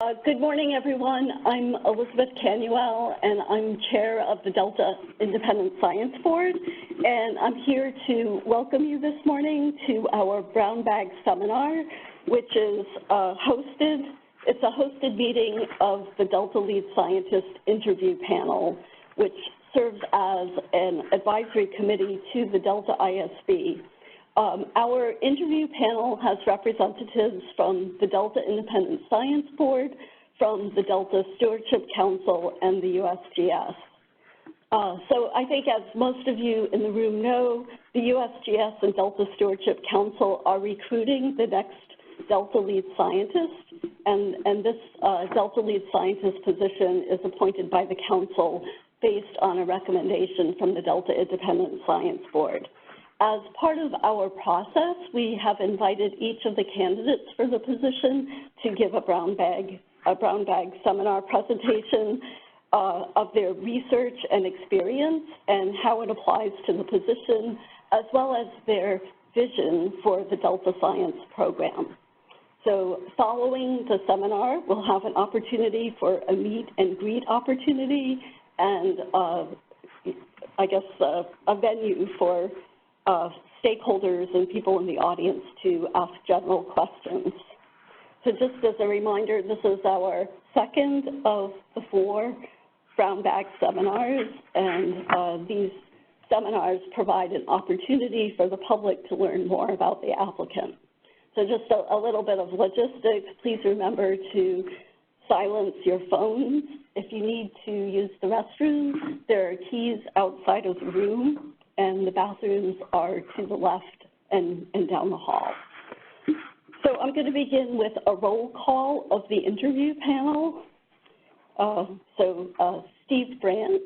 Good morning, everyone. I'm Elizabeth Canuel, and I'm chair of the Delta Independent Science Board. And I'm here to welcome you this morning to our Brown Bag Seminar, which is it's a hosted meeting of the Delta Lead Scientist Interview Panel, which serves as an advisory committee to the Delta ISB. Our interview panel has representatives from the Delta Independent Science Board, from the Delta Stewardship Council, and the USGS. So I think, as most of you in the room know, the USGS and Delta Stewardship Council are recruiting the next Delta Lead Scientist, and this Delta Lead Scientist position is appointed by the Council based on a recommendation from the Delta Independent Science Board. As part of our process, we have invited each of the candidates for the position to give a brown bag seminar presentation of their research and experience and how it applies to the position, as well as their vision for the Delta Science program. So following the seminar, we'll have an opportunity for a meet and greet opportunity and I guess a venue for stakeholders and people in the audience to ask general questions. So just as a reminder, this is our second of the 4 brown bag seminars, and these seminars provide an opportunity for the public to learn more about the applicant. So just a little bit of logistics. Please remember to silence your phones. If you need to use the restroom, there are keys outside of the room, and the bathrooms are to the left and down the hall. So I'm going to begin with a roll call of the interview panel. Steve Brandt,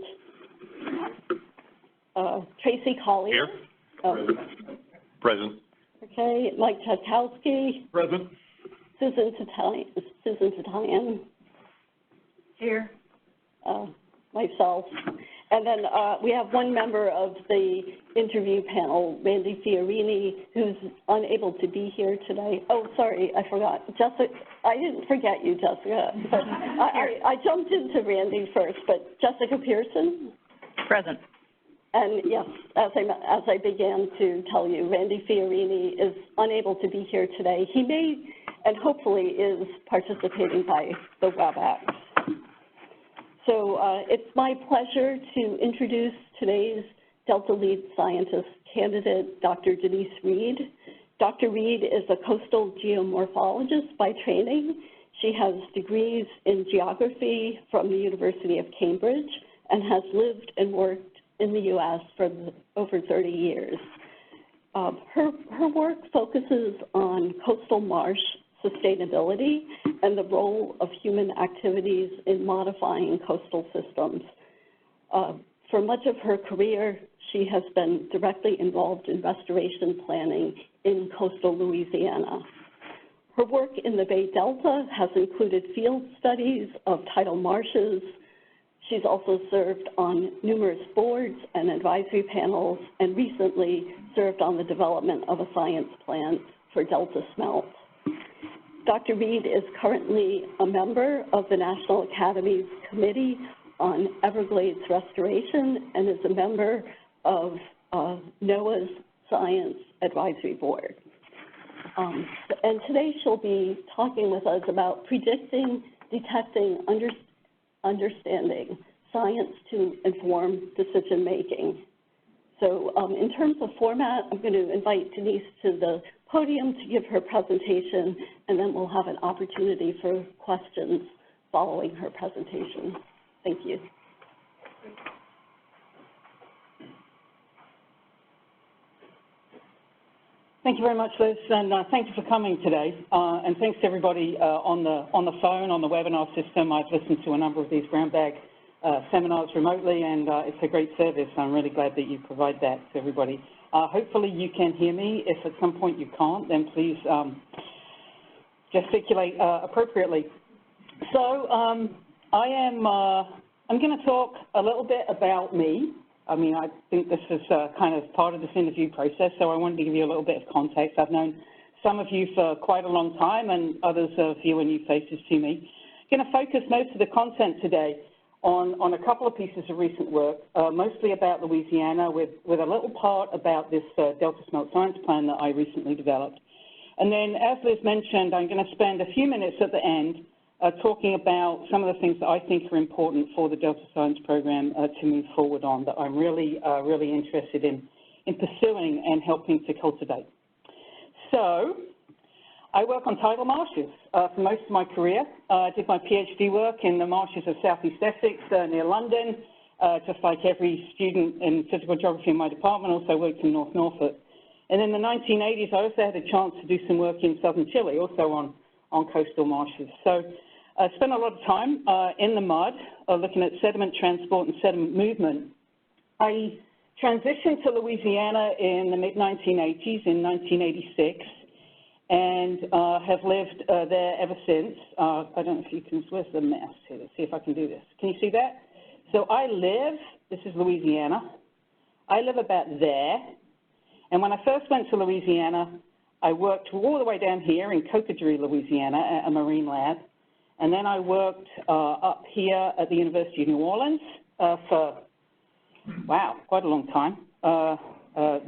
Tracy Collier. Here. Present. Okay, Mike Tchaikovsky. Present. Susan Tatayan. Here. Myself. And then we have one member of the interview panel, Randy Fiorini, who's unable to be here today. Oh, sorry, I forgot. Jessica, I didn't forget you, Jessica. But I jumped into Randy first, but Jessica Pearson? Present. And yes, as I began to tell you, Randy Fiorini is unable to be here today. He may and hopefully is participating by the WebEx. So it's my pleasure to introduce today's Delta Lead Scientist candidate, Dr. Denise Reed. Dr. Reed is a coastal geomorphologist by training. She has degrees in geography from the University of Cambridge and has lived and worked in the U.S. for over 30 years. Her work focuses on coastal marsh sustainability and the role of human activities in modifying coastal systems. For much of her career, she has been directly involved in restoration planning in coastal Louisiana. Her work in the Bay Delta has included field studies of tidal marshes. She's also served on numerous boards and advisory panels, and recently served on the development of a science plan for Delta Smelt. Dr. Reed is currently a member of the National Academy's Committee on Everglades Restoration and is a member of NOAA's Science Advisory Board. And today she'll be talking with us about predicting, detecting, understanding science to inform decision making. So in terms of format, I'm going to invite Denise to the podium to give her presentation, and then we'll have an opportunity for questions following her presentation. Thank you. Thank you very much, Liz, and thank you for coming today. And thanks to everybody on the phone, on the webinar system. I've listened to a number of these brown bag seminars remotely, and it's a great service. I'm really glad that you provide that to everybody. Hopefully you can hear me. If at some point you can't, then please gesticulate appropriately. So I'm going to talk a little bit about me. I mean, I think this is kind of part of this interview process, so I wanted to give you a little bit of context. I've known some of you for quite a long time, and others of you are new faces to me. going to focus most of the content today on a couple of pieces of recent work, mostly about Louisiana, with a little part about this Delta Smelt Science Plan that I recently developed. And then, as Liz mentioned, I'm going to spend a few minutes at the end talking about some of the things that I think are important for the Delta Science Program to move forward on, that I'm really interested in pursuing and helping to cultivate. So, I work on tidal marshes for most of my career. I did my PhD work in the marshes of Southeast Essex near London, just like every student in physical geography in my department. Also worked in North Norfolk. And in the 1980s, I also had a chance to do some work in southern Chile, also on coastal marshes. So I spent a lot of time in the mud, looking at sediment transport and sediment movement. I transitioned to Louisiana in the mid-1980s, in 1986. And have lived there ever since. I don't know if you can, where's the maps here? Let's see if I can do this. Can you see that? So I live, this is Louisiana. I live about there. And when I first went to Louisiana, I worked all the way down here in Cocodrie, Louisiana, at a marine lab. And then I worked up here at the University of New Orleans for, wow, quite a long time,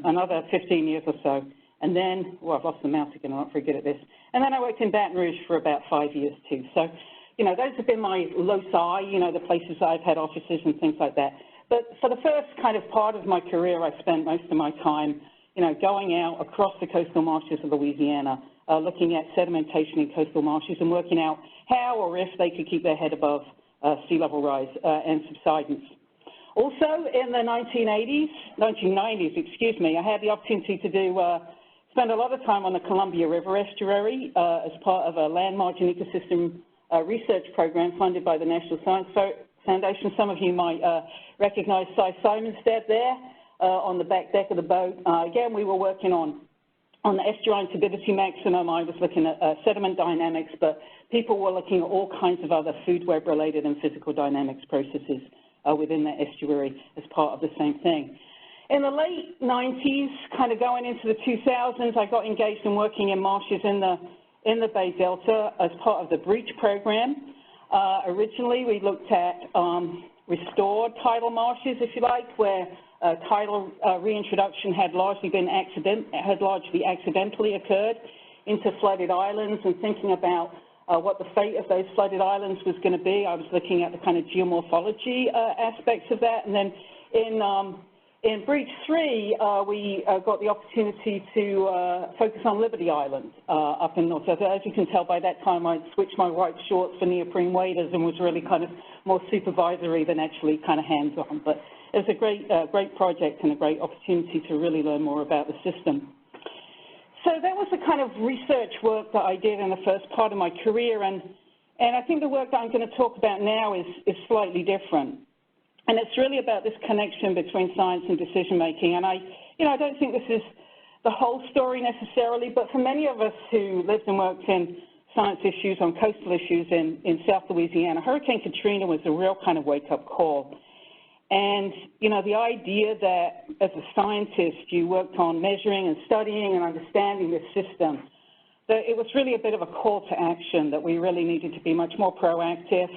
another 15 years or so. And then, well, I've lost the mouse again, I'm not very good at this. And then I worked in Baton Rouge for about 5 years too. So, you know, those have been my loci, you know, the places I've had offices and things like that. But for the first kind of part of my career, I spent most of my time, you know, going out across the coastal marshes of Louisiana, looking at sedimentation in coastal marshes and working out how or if they could keep their head above sea level rise and subsidence. Also, in the 1990s, excuse me, I had the opportunity to spend a lot of time on the Columbia River estuary as part of a land margin ecosystem research program funded by the National Science Foundation. Some of you might recognize Cy Simonstead there on the back deck of the boat. Again, we were working on the estuarine turbidity maximum. I was looking at sediment dynamics, but people were looking at all kinds of other food web related and physical dynamics processes within that estuary as part of the same thing. In the late 90s, kind of going into the 2000s, I got engaged in working in marshes in the Bay Delta as part of the breach program. Originally, we looked at restored tidal marshes, if you like, where tidal reintroduction had largely accidentally occurred into flooded islands, and thinking about what the fate of those flooded islands was going to be. I was looking at the kind of geomorphology aspects of that, and then in Breach 3, we got the opportunity to focus on Liberty Island up in North. So as you can tell, by that time, I'd switched my white shorts for neoprene waders and was really kind of more supervisory than actually kind of hands-on. But it was a great project and a great opportunity to really learn more about the system. So that was the kind of research work that I did in the first part of my career, and I think the work that I'm going to talk about now is slightly different. And it's really about this connection between science and decision-making. And I don't think this is the whole story necessarily, but for many of us who lived and worked in science issues on coastal issues in South Louisiana, Hurricane Katrina was a real kind of wake-up call. And, you know, the idea that as a scientist you worked on measuring and studying and understanding this system, that it was really a bit of a call to action, that we really needed to be much more proactive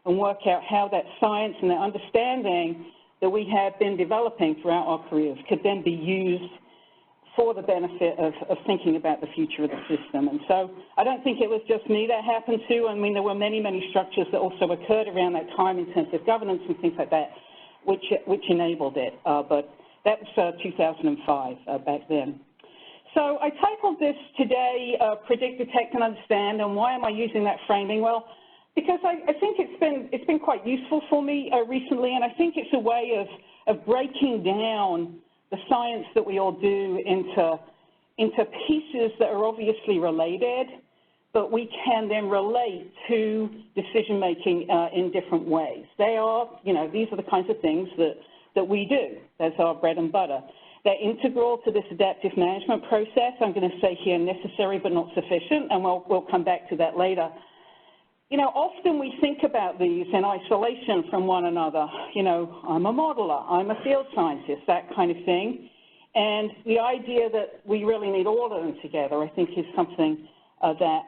and work out how that science and the understanding that we had been developing throughout our careers could then be used for the benefit of thinking about the future of the system. And so I don't think it was just me that happened to. I mean, there were many, many structures that also occurred around that time in terms of governance and things like that, which enabled it. But that was 2005 back then. So I titled this today, Predict, Detect, and Understand. And why am I using that framing? Well, because I think it's been quite useful for me recently, and I think it's a way of breaking down the science that we all do into pieces that are obviously related, but we can then relate to decision-making in different ways. They are, you know, these are the kinds of things that we do. That's our bread and butter. They're integral to this adaptive management process. I'm going to say here necessary but not sufficient, and we'll come back to that later. You know, often we think about these in isolation from one another. You know, I'm a modeler, I'm a field scientist, that kind of thing. And the idea that we really need all of them together, I think, is something that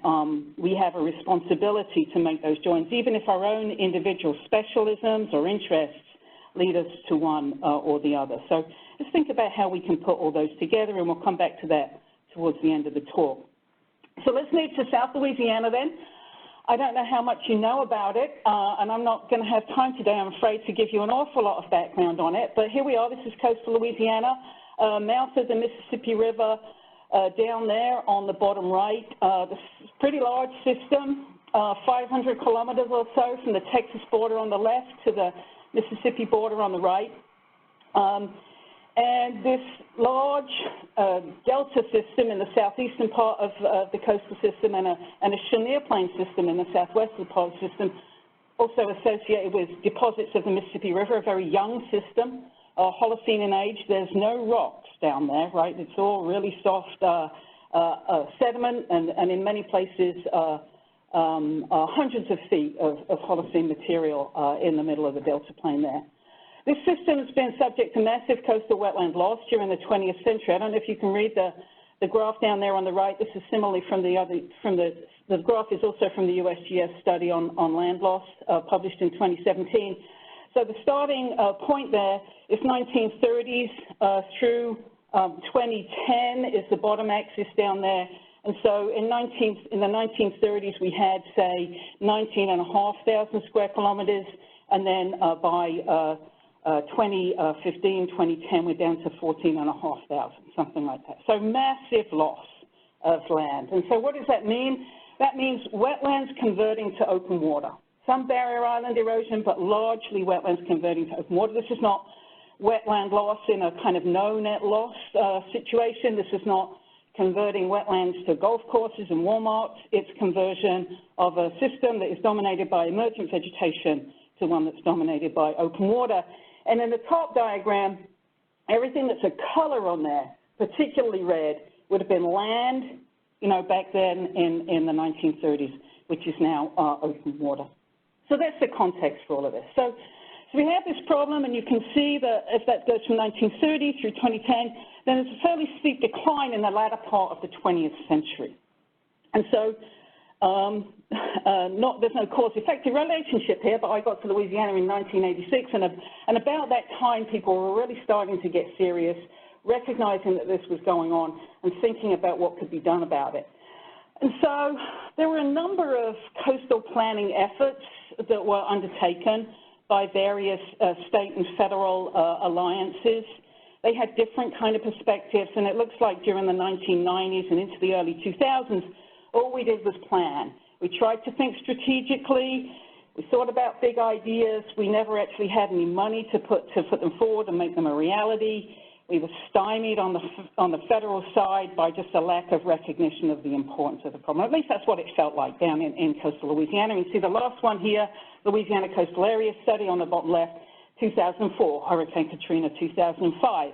we have a responsibility to make those joins, even if our own individual specialisms or interests lead us to one or the other. So let's think about how we can put all those together, and we'll come back to that towards the end of the talk. So let's move to South Louisiana then. I don't know how much you know about it, and I'm not going to have time today, I'm afraid, to give you an awful lot of background on it. But here we are. This is coastal Louisiana, mouth of the Mississippi River, down there on the bottom right. This is a pretty large system, 500 kilometers or so from the Texas border on the left to the Mississippi border on the right. And this large delta system in the southeastern part of the coastal system and a chenier plain system in the southwestern part of the system, also associated with deposits of the Mississippi River, a very young system, Holocene in age. There's no rocks down there, right? It's all really soft sediment and in many places hundreds of feet of Holocene material in the middle of the delta plain there. This system has been subject to massive coastal wetland loss during the 20th century. I don't know if you can read the graph down there on the right. This is similarly from the graph is also from the USGS study on land loss published in 2017. So the starting point there is 1930s through 2010 is the bottom axis down there. And so in the 1930s, we had, say, 19,500 square kilometers, and then by 2015, 2010, we're down to 14,500, something like that. So massive loss of land. And so what does that mean? That means wetlands converting to open water. Some barrier island erosion, but largely wetlands converting to open water. This is not wetland loss in a kind of no net loss situation. This is not converting wetlands to golf courses and Walmarts. It's conversion of a system that is dominated by emergent vegetation to one that's dominated by open water. And in the top diagram, everything that's a color on there, particularly red, would have been land, you know, back then in the 1930s, which is now open water. So that's the context for all of this. So we have this problem, and you can see that as that goes from 1930 through 2010, then there's a fairly steep decline in the latter part of the 20th century. And so there's no cause-effect relationship here, but I got to Louisiana in 1986, and about that time, people were really starting to get serious, recognizing that this was going on and thinking about what could be done about it. And so there were a number of coastal planning efforts that were undertaken by various state and federal alliances. They had different kind of perspectives, and it looks like during the 1990s and into the early 2000s, all we did was plan. We tried to think strategically. We thought about big ideas. We never actually had any money to put them forward and make them a reality. We were stymied on the federal side by just a lack of recognition of the importance of the problem. At least that's what it felt like down in coastal Louisiana. You see the last one here, Louisiana Coastal Area Study on the bottom left, 2004, Hurricane Katrina 2005.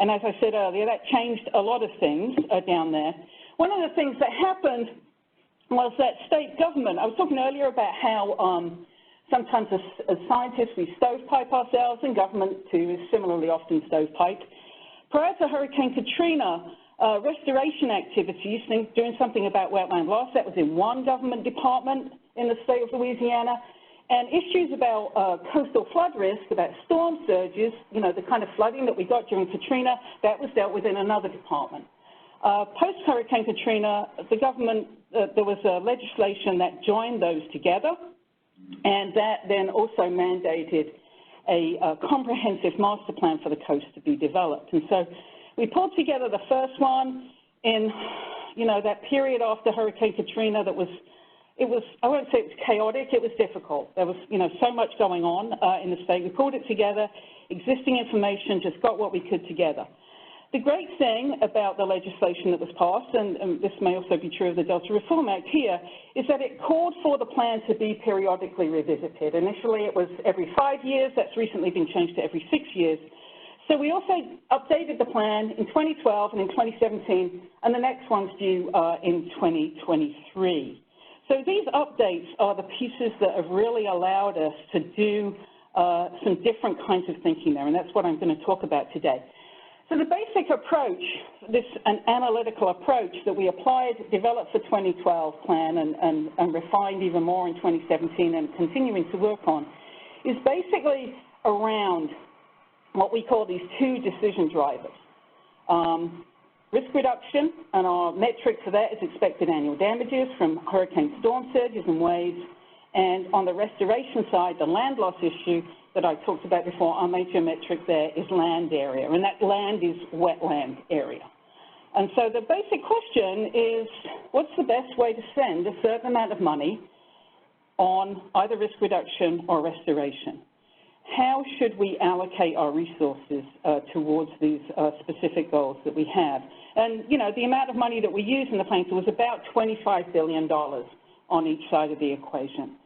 And as I said earlier, that changed a lot of things down there. One of the things that happened was that state government, I was talking earlier about how sometimes as scientists we stovepipe ourselves, and government too is similarly often stovepiped. Prior to Hurricane Katrina, restoration activities, doing something about wetland loss, that was in one government department in the state of Louisiana, and issues about coastal flood risk, about storm surges, you know, the kind of flooding that we got during Katrina, that was dealt with in another department. Post-Hurricane Katrina, the government, there was legislation that joined those together, and that then also mandated a comprehensive master plan for the coast to be developed. And so we pulled together the first one in, you know, that period after Hurricane Katrina that was, I won't say it was chaotic, it was difficult. There was, you know, so much going on in the state. We pulled it together, existing information, just got what we could together. The great thing about the legislation that was passed, and this may also be true of the Delta Reform Act here, is that it called for the plan to be periodically revisited. Initially, it was every 5 years. That's recently been changed to every 6 years. So we also updated the plan in 2012 and in 2017, and the next one's due in 2023. So these updates are the pieces that have really allowed us to do some different kinds of thinking there, and that's what I'm going to talk about today. So the basic approach, an analytical approach that we applied, developed for 2012 plan and refined even more in 2017 and continuing to work on, is basically around what we call these two decision drivers. Risk reduction, and our metric for that is expected annual damages from hurricane storm surges and waves. And on the restoration side, the land loss issue that I talked about before, our major metric there is land area, and that land is wetland area. And so the basic question is, what's the best way to spend a certain amount of money on either risk reduction or restoration? How should we allocate our resources towards these specific goals that we have? And, you know, the amount of money that we use in the plan was about $25 billion on each side of the equation.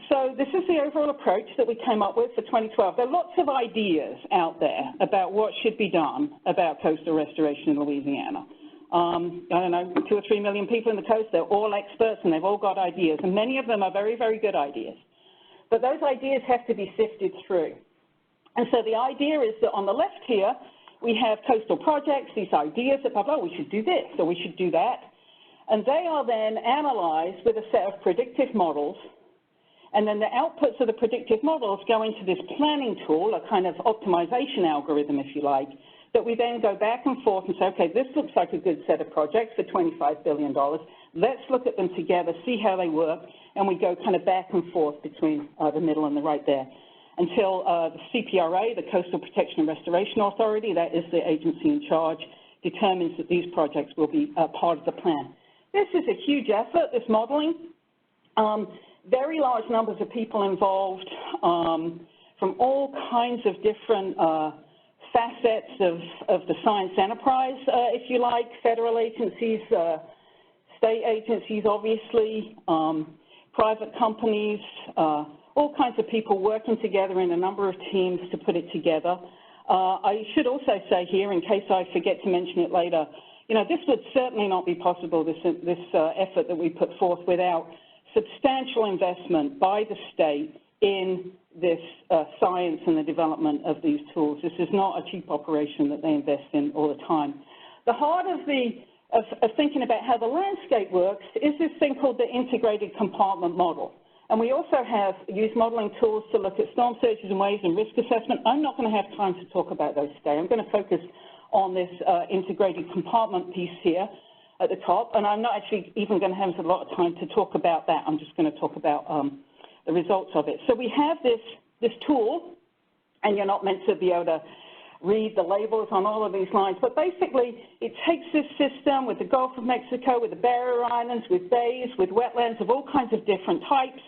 So this is the overall approach that we came up with for 2012. There are lots of ideas out there about what should be done about coastal restoration in Louisiana. I don't know, 2 or 3 million people in the coast, they're all experts and they've all got ideas, and many of them are very, very good ideas. But those ideas have to be sifted through. And so the idea is that on the left here, we have coastal projects, these ideas that, oh, we should do this, or we should do that. And they are then analyzed with a set of predictive models. And then the outputs of the predictive models go into this planning tool, a kind of optimization algorithm, if you like, that we then go back and forth and say, okay, this looks like a good set of projects for $25 billion. Let's look at them together, see how they work, and we go kind of back and forth between the middle and the right there until the CPRA, the Coastal Protection and Restoration Authority, that is the agency in charge, determines that these projects will be part of the plan. This is a huge effort, this modeling. Very large numbers of people involved from all kinds of different facets of the science enterprise, if you like, federal agencies, state agencies, obviously, private companies, all kinds of people working together in a number of teams to put it together. I should also say here, in case I forget to mention it later, you know, this would certainly not be possible, this effort that we put forth, without substantial investment by the state in this science and the development of these tools. This is not a cheap operation that they invest in all the time. The heart of thinking about how the landscape works is this thing called the integrated compartment model. And we also have used modeling tools to look at storm surges and waves and risk assessment. I'm not going to have time to talk about those today. I'm going to focus on this integrated compartment piece here at the top, and I'm not actually even going to have a lot of time to talk about that. I'm just going to talk about the results of it. So we have this tool, and you're not meant to be able to read the labels on all of these lines, but basically it takes this system with the Gulf of Mexico, with the barrier islands, with bays, with wetlands of all kinds of different types,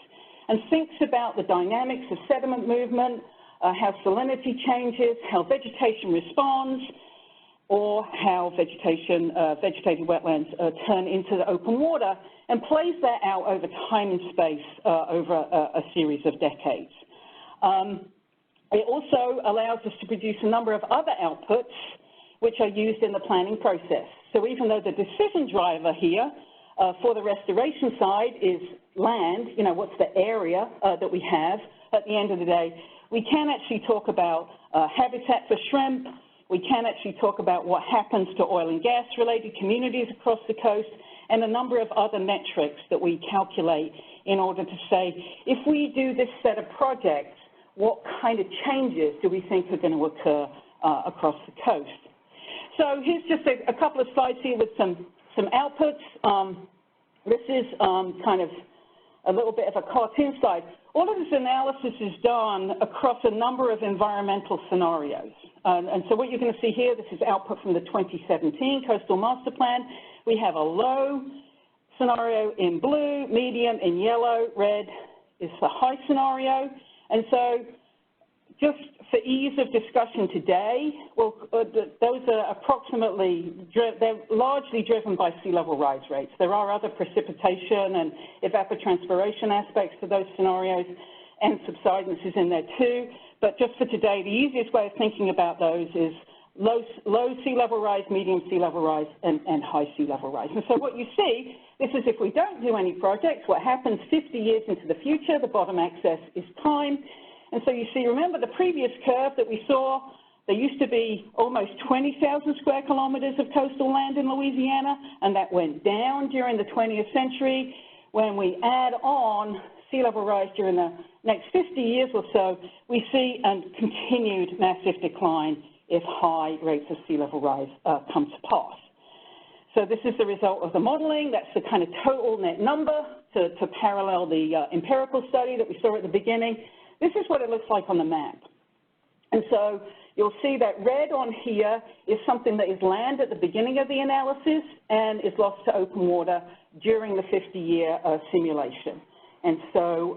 and thinks about the dynamics of sediment movement, how salinity changes, how vegetation responds, or how vegetated wetlands turn into the open water, and plays that out over time and space over a series of decades. It also allows us to produce a number of other outputs which are used in the planning process. So even though the decision driver here for the restoration side is land, you know, what's the area that we have, at the end of the day, we can actually talk about habitat for shrimp. We can actually talk about what happens to oil and gas related communities across the coast, and a number of other metrics that we calculate in order to say, if we do this set of projects, what kind of changes do we think are going to occur across the coast? So here's just a couple of slides here with some outputs. This is kind of a little bit of a cartoon slide. All of this analysis is done across a number of environmental scenarios. And so what you're going to see here, this is output from the 2017 Coastal Master Plan. We have a low scenario in blue, medium in yellow, red is the high scenario. And so just for ease of discussion today, well, those are approximately, they're largely driven by sea level rise rates. There are other precipitation and evapotranspiration aspects to those scenarios, and subsidence is in there too. But just for today, the easiest way of thinking about those is low sea level rise, medium sea level rise, and high sea level rise. And so what you see, this is if we don't do any projects, what happens 50 years into the future, the bottom axis is time. And so you see, remember the previous curve that we saw There used to be almost 20,000 square kilometers of coastal land in Louisiana, and that went down during the 20th century. When we add on sea level rise during the next 50 years or so, we see a continued massive decline if high rates of sea level rise come to pass. So this is the result of the modeling. That's the kind of total net number to parallel the empirical study that we saw at the beginning. This is what it looks like on the map. And so you'll see that red on here is something that is land at the beginning of the analysis and is lost to open water during the 50-year simulation. And so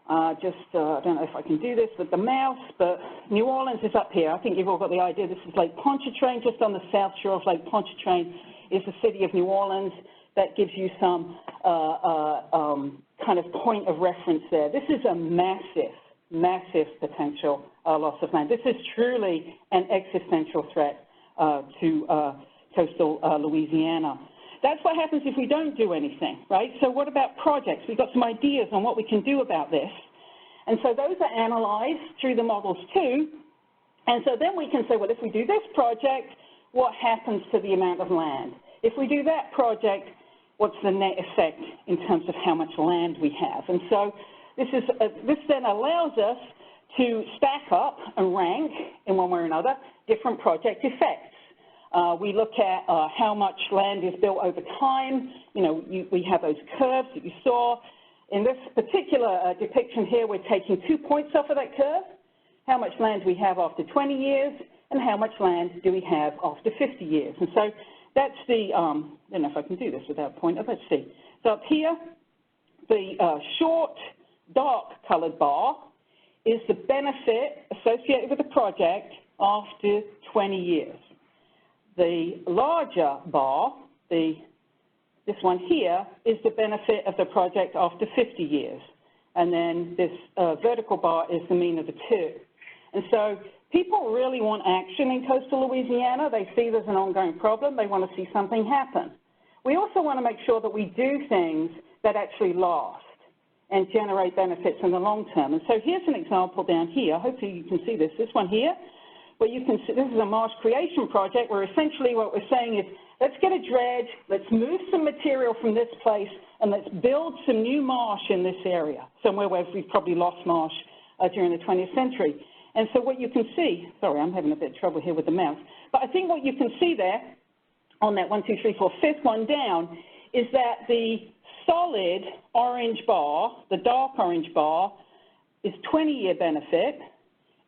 I don't know if I can do this with the mouse, but New Orleans is up here. I think you've all got the idea. This is Lake Pontchartrain, just on the south shore of Lake Pontchartrain is the city of New Orleans. That gives you some kind of point of reference there. This is a massive, massive potential loss of land. This is truly an existential threat to coastal Louisiana. That's what happens if we don't do anything, right? So what about projects? We've got some ideas on what we can do about this. And so those are analyzed through the models too. And so then we can say, well, if we do this project, what happens to the amount of land? If we do that project, what's the net effect in terms of how much land we have? And so this then allows us to stack up and rank, in one way or another, different project effects. We look at how much land is built over time. You know, we have those curves that you saw. In this particular depiction here, we're taking 2 points off of that curve. How much land do we have after 20 years, and how much land do we have after 50 years? And so that's the, I don't know if I can do this without a pointer. Let's see. So up here, the short, dark-colored bar is the benefit associated with the project after 20 years. The larger bar, this one here, is the benefit of the project after 50 years. And then this vertical bar is the mean of the two. And so people really want action in coastal Louisiana. They see there's an ongoing problem. They want to see something happen. We also want to make sure that we do things that actually last and generate benefits in the long term. And so here's an example down here. Hopefully you can see this. This one here, where you can see this is a marsh creation project where essentially what we're saying is, let's get a dredge, let's move some material from this place, and let's build some new marsh in this area, somewhere where we've probably lost marsh during the 20th century. And so what you can see, sorry, I'm having a bit of trouble here with the mouse, but I think what you can see there on that 1, 2, 3, 4, fifth one down is that the solid orange bar, the dark orange bar, is 20-year benefit,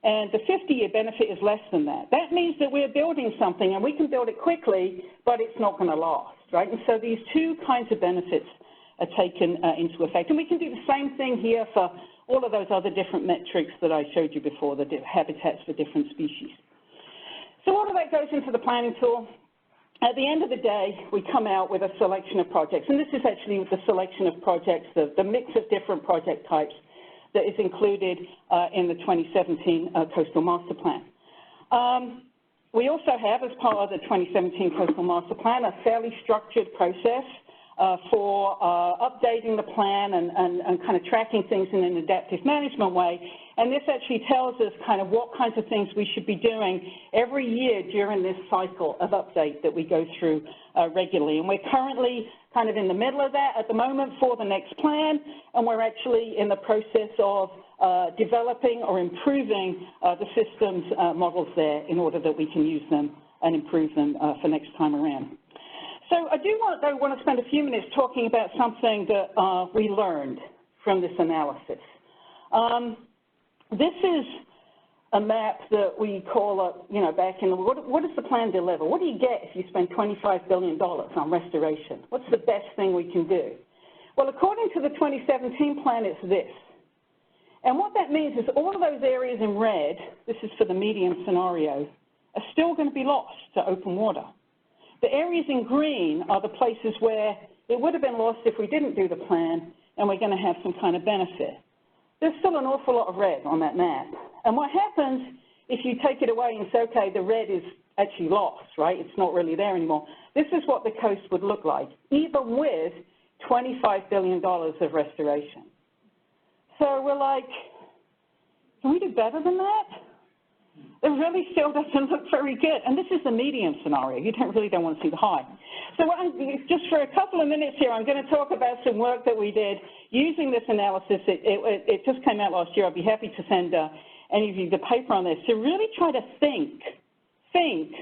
and the 50-year benefit is less than that. That means that we're building something, and we can build it quickly, but it's not going to last, right? And so these two kinds of benefits are taken into effect. And we can do the same thing here for all of those other different metrics that I showed you before, the habitats for different species. So all of that goes into the planning tool. At the end of the day, we come out with a selection of projects, and this is actually the selection of projects, the mix of different project types that is included in the 2017 Coastal Master Plan. We also have, as part of the 2017 Coastal Master Plan, a fairly structured process for updating the plan and kind of tracking things in an adaptive management way. And this actually tells us kind of what kinds of things we should be doing every year during this cycle of update that we go through regularly. And we're currently kind of in the middle of that at the moment for the next plan, and we're actually in the process of developing or improving the systems models there in order that we can use them and improve them for next time around. So I do want to spend a few minutes talking about something that we learned from this analysis. This is a map that we call, you know, back in the, what does the plan deliver? What do you get if you spend $25 billion on restoration? What's the best thing we can do? Well, according to the 2017 plan, it's this. And what that means is all of those areas in red, this is for the medium scenario, are still going to be lost to open water. The areas in green are the places where it would have been lost if we didn't do the plan, and we're going to have some kind of benefit. There's still an awful lot of red on that map. And what happens if you take it away and say, okay, the red is actually lost, right? It's not really there anymore. This is what the coast would look like, even with $25 billion of restoration. So we're like, can we do better than that? It really still doesn't look very good. And this is the medium scenario. You really don't want to see the high. So just for a couple of minutes here, I'm going to talk about some work that we did using this analysis. It just came out last year. I'd be happy to send any of you the paper on this, to really try to think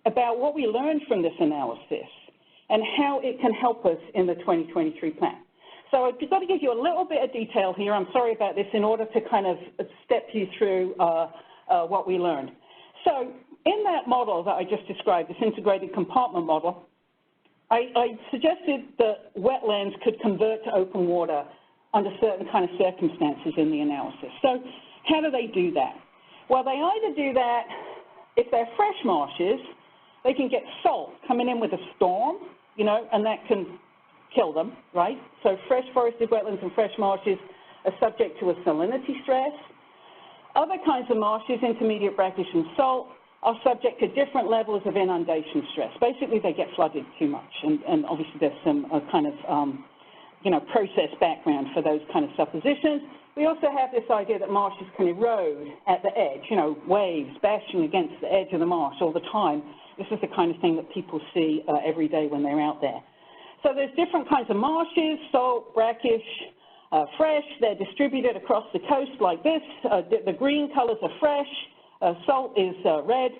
about what we learned from this analysis and how it can help us in the 2023 plan. So I've got to give you a little bit of detail here. I'm sorry about this, in order to kind of step you through what we learned. So in that model that I just described, this integrated compartment model, I suggested that wetlands could convert to open water under certain kind of circumstances in the analysis. So how do they do that? Well, they either do that, if they're fresh marshes, they can get salt coming in with a storm, you know, and that can kill them, right? So fresh forested wetlands and fresh marshes are subject to a salinity stress. Other kinds of marshes, intermediate brackish and salt, are subject to different levels of inundation stress. Basically, they get flooded too much, and obviously there's some kind of, you know, process background for those kind of suppositions. We also have this idea that marshes can erode at the edge, you know, waves bashing against the edge of the marsh all the time. This is the kind of thing that people see every day when they're out there. So there's different kinds of marshes, salt, brackish, fresh. They're distributed across the coast like this. The green colors are fresh. Salt is red.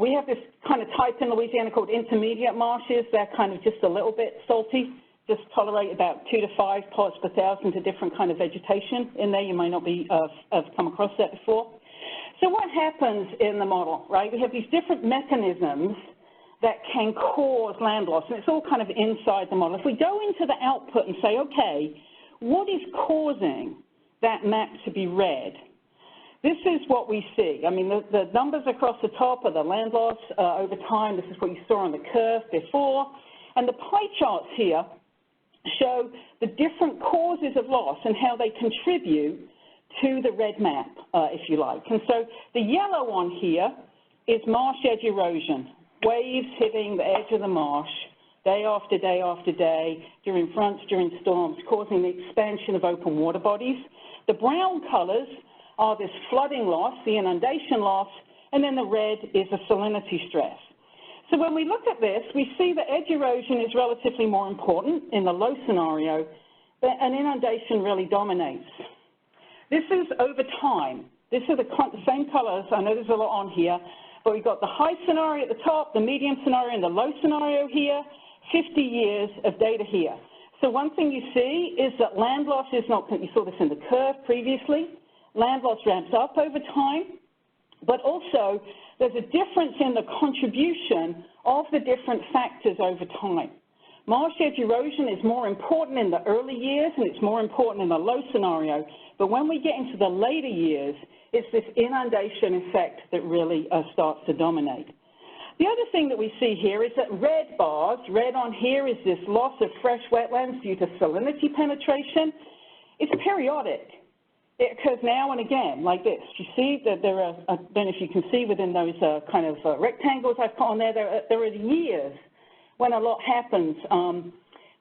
We have this kind of type in Louisiana called intermediate marshes. They're kind of just a little bit salty, just tolerate about 2 to 5 parts per thousand to different kind of vegetation in there. You might not be have come across that before. So what happens in the model, right? We have these different mechanisms that can cause land loss, and it's all kind of inside the model. If we go into the output and say, okay, what is causing that map to be red? This is what we see. I mean, the numbers across the top are the land loss over time. This is what you saw on the curve before. And the pie charts here show the different causes of loss and how they contribute to the red map, if you like. And so the yellow one here is marsh edge erosion, waves hitting the edge of the marsh day after day after day, during fronts, during storms, causing the expansion of open water bodies. The brown colors are this flooding loss, the inundation loss, and then the red is a salinity stress. So when we look at this, we see that edge erosion is relatively more important in the low scenario, but an inundation really dominates. This is over time. This are the same colors. I know there's a lot on here, but we've got the high scenario at the top, the medium scenario, and the low scenario here, 50 years of data here. So one thing you see is that land loss is not, you saw this in the curve previously, land loss ramps up over time, but also there's a difference in the contribution of the different factors over time. Marsh edge erosion is more important in the early years, and it's more important in the low scenario, but when we get into the later years, it's this inundation effect that really starts to dominate. The other thing that we see here is that red bars, red on here is this loss of fresh wetlands due to salinity penetration. It's periodic. It occurs now and again, like this. You see that there are, I don't know if you can see within those kind of rectangles I've put on there, there are years when a lot happens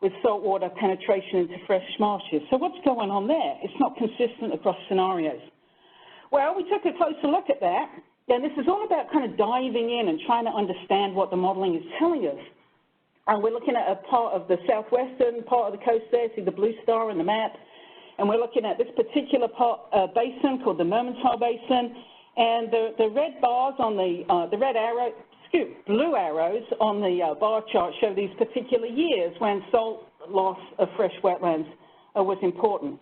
with saltwater penetration into fresh marshes. So what's going on there? It's not consistent across scenarios. Well, we took a closer look at that, and this is all about kind of diving in and trying to understand what the modeling is telling us. And we're looking at a part of the southwestern part of the coast there, see the blue star in the map, and we're looking at this particular part, basin called the Mermentau Basin, and the red bars on the red arrow, blue arrows on the bar chart show these particular years when salt loss of fresh wetlands was important.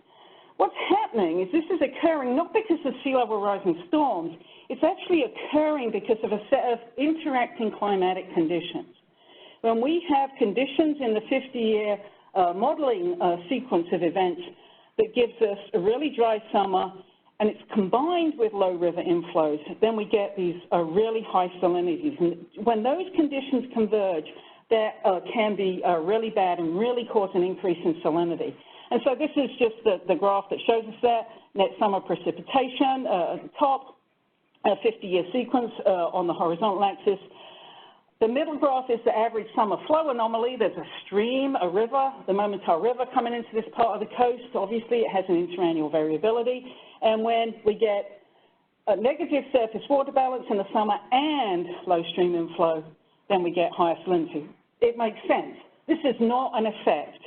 What's happening is this is occurring not because of sea level rise and storms, it's actually occurring because of a set of interacting climatic conditions. When we have conditions in the 50-year modeling sequence of events that gives us a really dry summer, and it's combined with low river inflows, then we get these really high salinities. And when those conditions converge, that can be really bad and really cause an increase in salinity. And so this is just the graph that shows us that, net summer precipitation at the top, a 50-year sequence on the horizontal axis. The middle graph is the average summer flow anomaly. There's a stream, a river, the Mermentau River coming into this part of the coast. Obviously, it has an interannual variability. And when we get negative surface water balance in the summer and low stream inflow, then we get higher salinity. It makes sense. This is not an effect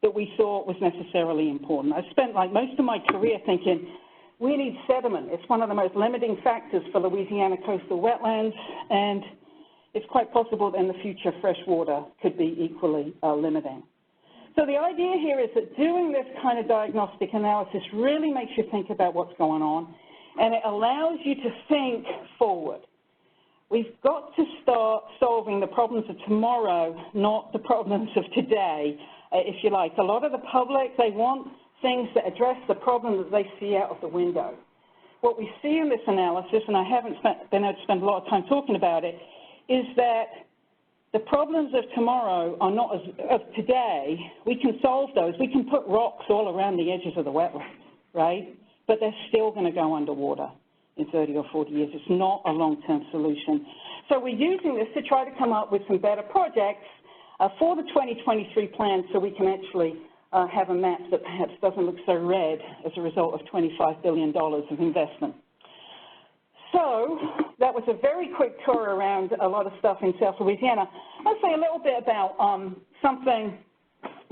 that we thought was necessarily important. I spent like most of my career thinking, we need sediment. It's one of the most limiting factors for Louisiana coastal wetlands, and it's quite possible that in the future fresh water could be equally limiting. So the idea here is that doing this kind of diagnostic analysis really makes you think about what's going on, and it allows you to think forward. We've got to start solving the problems of tomorrow, not the problems of today, if you like. A lot of the public, they want things that address the problem that they see out of the window. What we see in this analysis, and I haven't been able to spend a lot of time talking about it, is that the problems of tomorrow are not as of today. We can solve those. We can put rocks all around the edges of the wetlands, right? But they're still going to go underwater in 30 or 40 years. It's not a long-term solution. So we're using this to try to come up with some better projects for the 2023 plan so we can actually have a map that perhaps doesn't look so red as a result of $25 billion of investment. So that was a very quick tour around a lot of stuff in South Louisiana. I'll say a little bit about something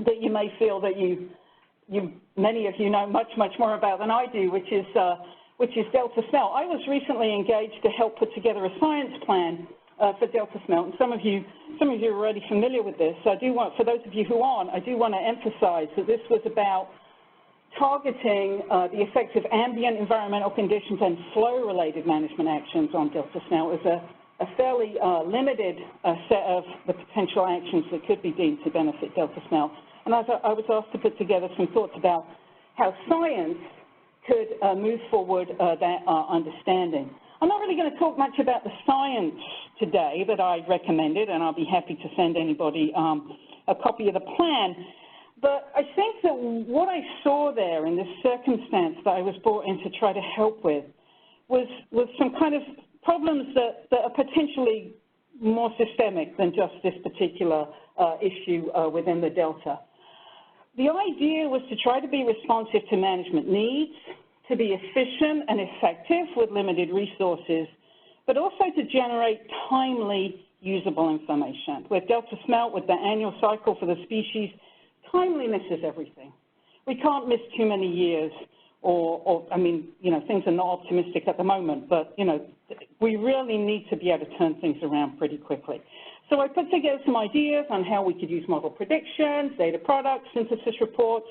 that you may feel that many of you know much more about than I do, which is Delta Smelt. I was recently engaged to help put together a science plan for Delta Smelt, and some of you are already familiar with this. So I do want, for those of you who aren't, I do want to emphasize that this was about targeting the effects of ambient environmental conditions and flow-related management actions on Delta Smelt as a fairly limited set of the potential actions that could be deemed to benefit Delta Smelt. And I was asked to put together some thoughts about how science could move forward that understanding. I'm not really going to talk much about the science today that I recommended, and I'll be happy to send anybody a copy of the plan. But I think that what I saw there in this circumstance that I was brought in to try to help with was some kind of problems that are potentially more systemic than just this particular issue within the Delta. The idea was to try to be responsive to management needs, to be efficient and effective with limited resources, but also to generate timely, usable information. With Delta Smelt, with the annual cycle for the species, timeliness is everything. We can't miss too many years, or I mean, you know, things are not optimistic at the moment, but, you know, we really need to be able to turn things around pretty quickly. So I put together some ideas on how we could use model predictions, data products, synthesis reports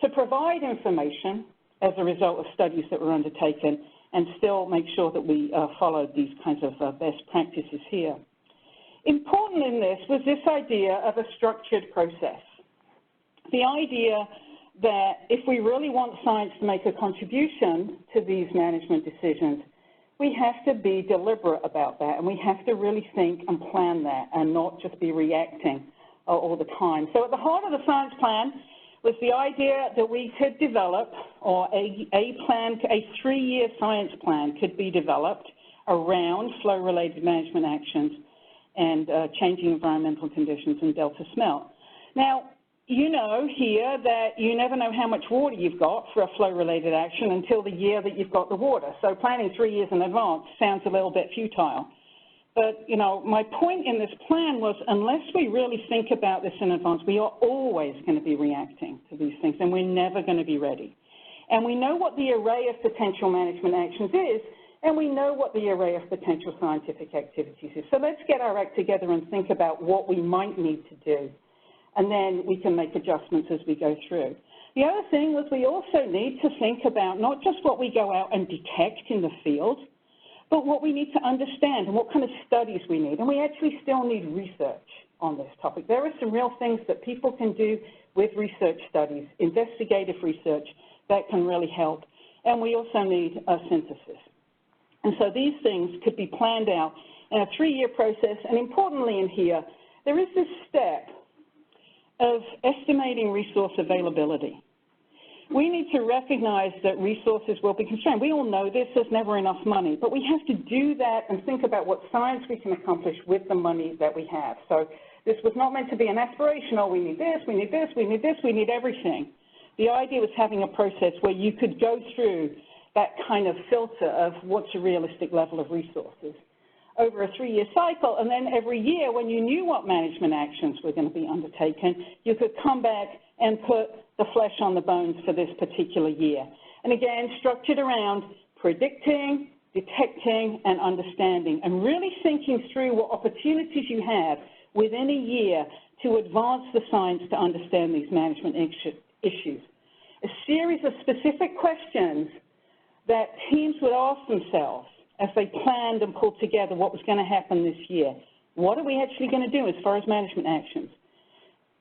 to provide information as a result of studies that were undertaken and still make sure that we followed these kinds of best practices here. Important in this was this idea of a structured process. The idea that if we really want science to make a contribution to these management decisions, we have to be deliberate about that, and we have to really think and plan that and not just be reacting all the time. So at the heart of the science plan was the idea that we could develop, or a 3-year science plan could be developed around flow-related management actions and changing environmental conditions in Delta Smelt. Now, you know here that you never know how much water you've got for a flow-related action until the year that you've got the water. So planning 3 years in advance sounds a little bit futile. But, you know, my point in this plan was unless we really think about this in advance, we are always going to be reacting to these things, and we're never going to be ready. And we know what the array of potential management actions is, and we know what the array of potential scientific activities is. So let's get our act together and think about what we might need to do, and then we can make adjustments as we go through. The other thing was we also need to think about not just what we go out and detect in the field, but what we need to understand and what kind of studies we need. And we actually still need research on this topic. There are some real things that people can do with research studies, investigative research, that can really help. And we also need a synthesis. And so these things could be planned out in a 3-year process. And importantly in here, there is this step of estimating resource availability. We need to recognize that resources will be constrained. We all know this, there's never enough money, but we have to do that and think about what science we can accomplish with the money that we have. So this was not meant to be an aspirational, we need this, we need this, we need this, we need everything. The idea was having a process where you could go through that kind of filter of what's a realistic level of resources over a 3-year cycle. And then every year, when you knew what management actions were going to be undertaken, you could come back and put the flesh on the bones for this particular year. And again, structured around predicting, detecting, and understanding, and really thinking through what opportunities you have within a year to advance the science to understand these management issues. A series of specific questions that teams would ask themselves as they planned and pulled together what was going to happen this year. What are we actually going to do as far as management actions?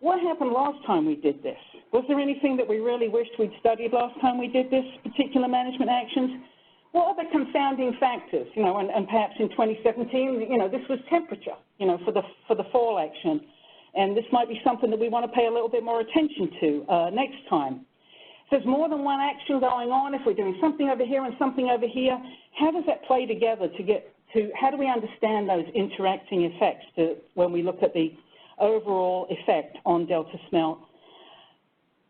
What happened last time we did this? Was there anything that we really wished we'd studied last time we did this particular management actions? What are the confounding factors? You know, and perhaps in 2017, you know, this was temperature, you know, for the fall action. And this might be something that we want to pay a little bit more attention to next time. So there's more than one action going on. If we're doing something over here and something over here, how does that play together to get to, how do we understand those interacting effects when we look at the overall effect on Delta Smelt?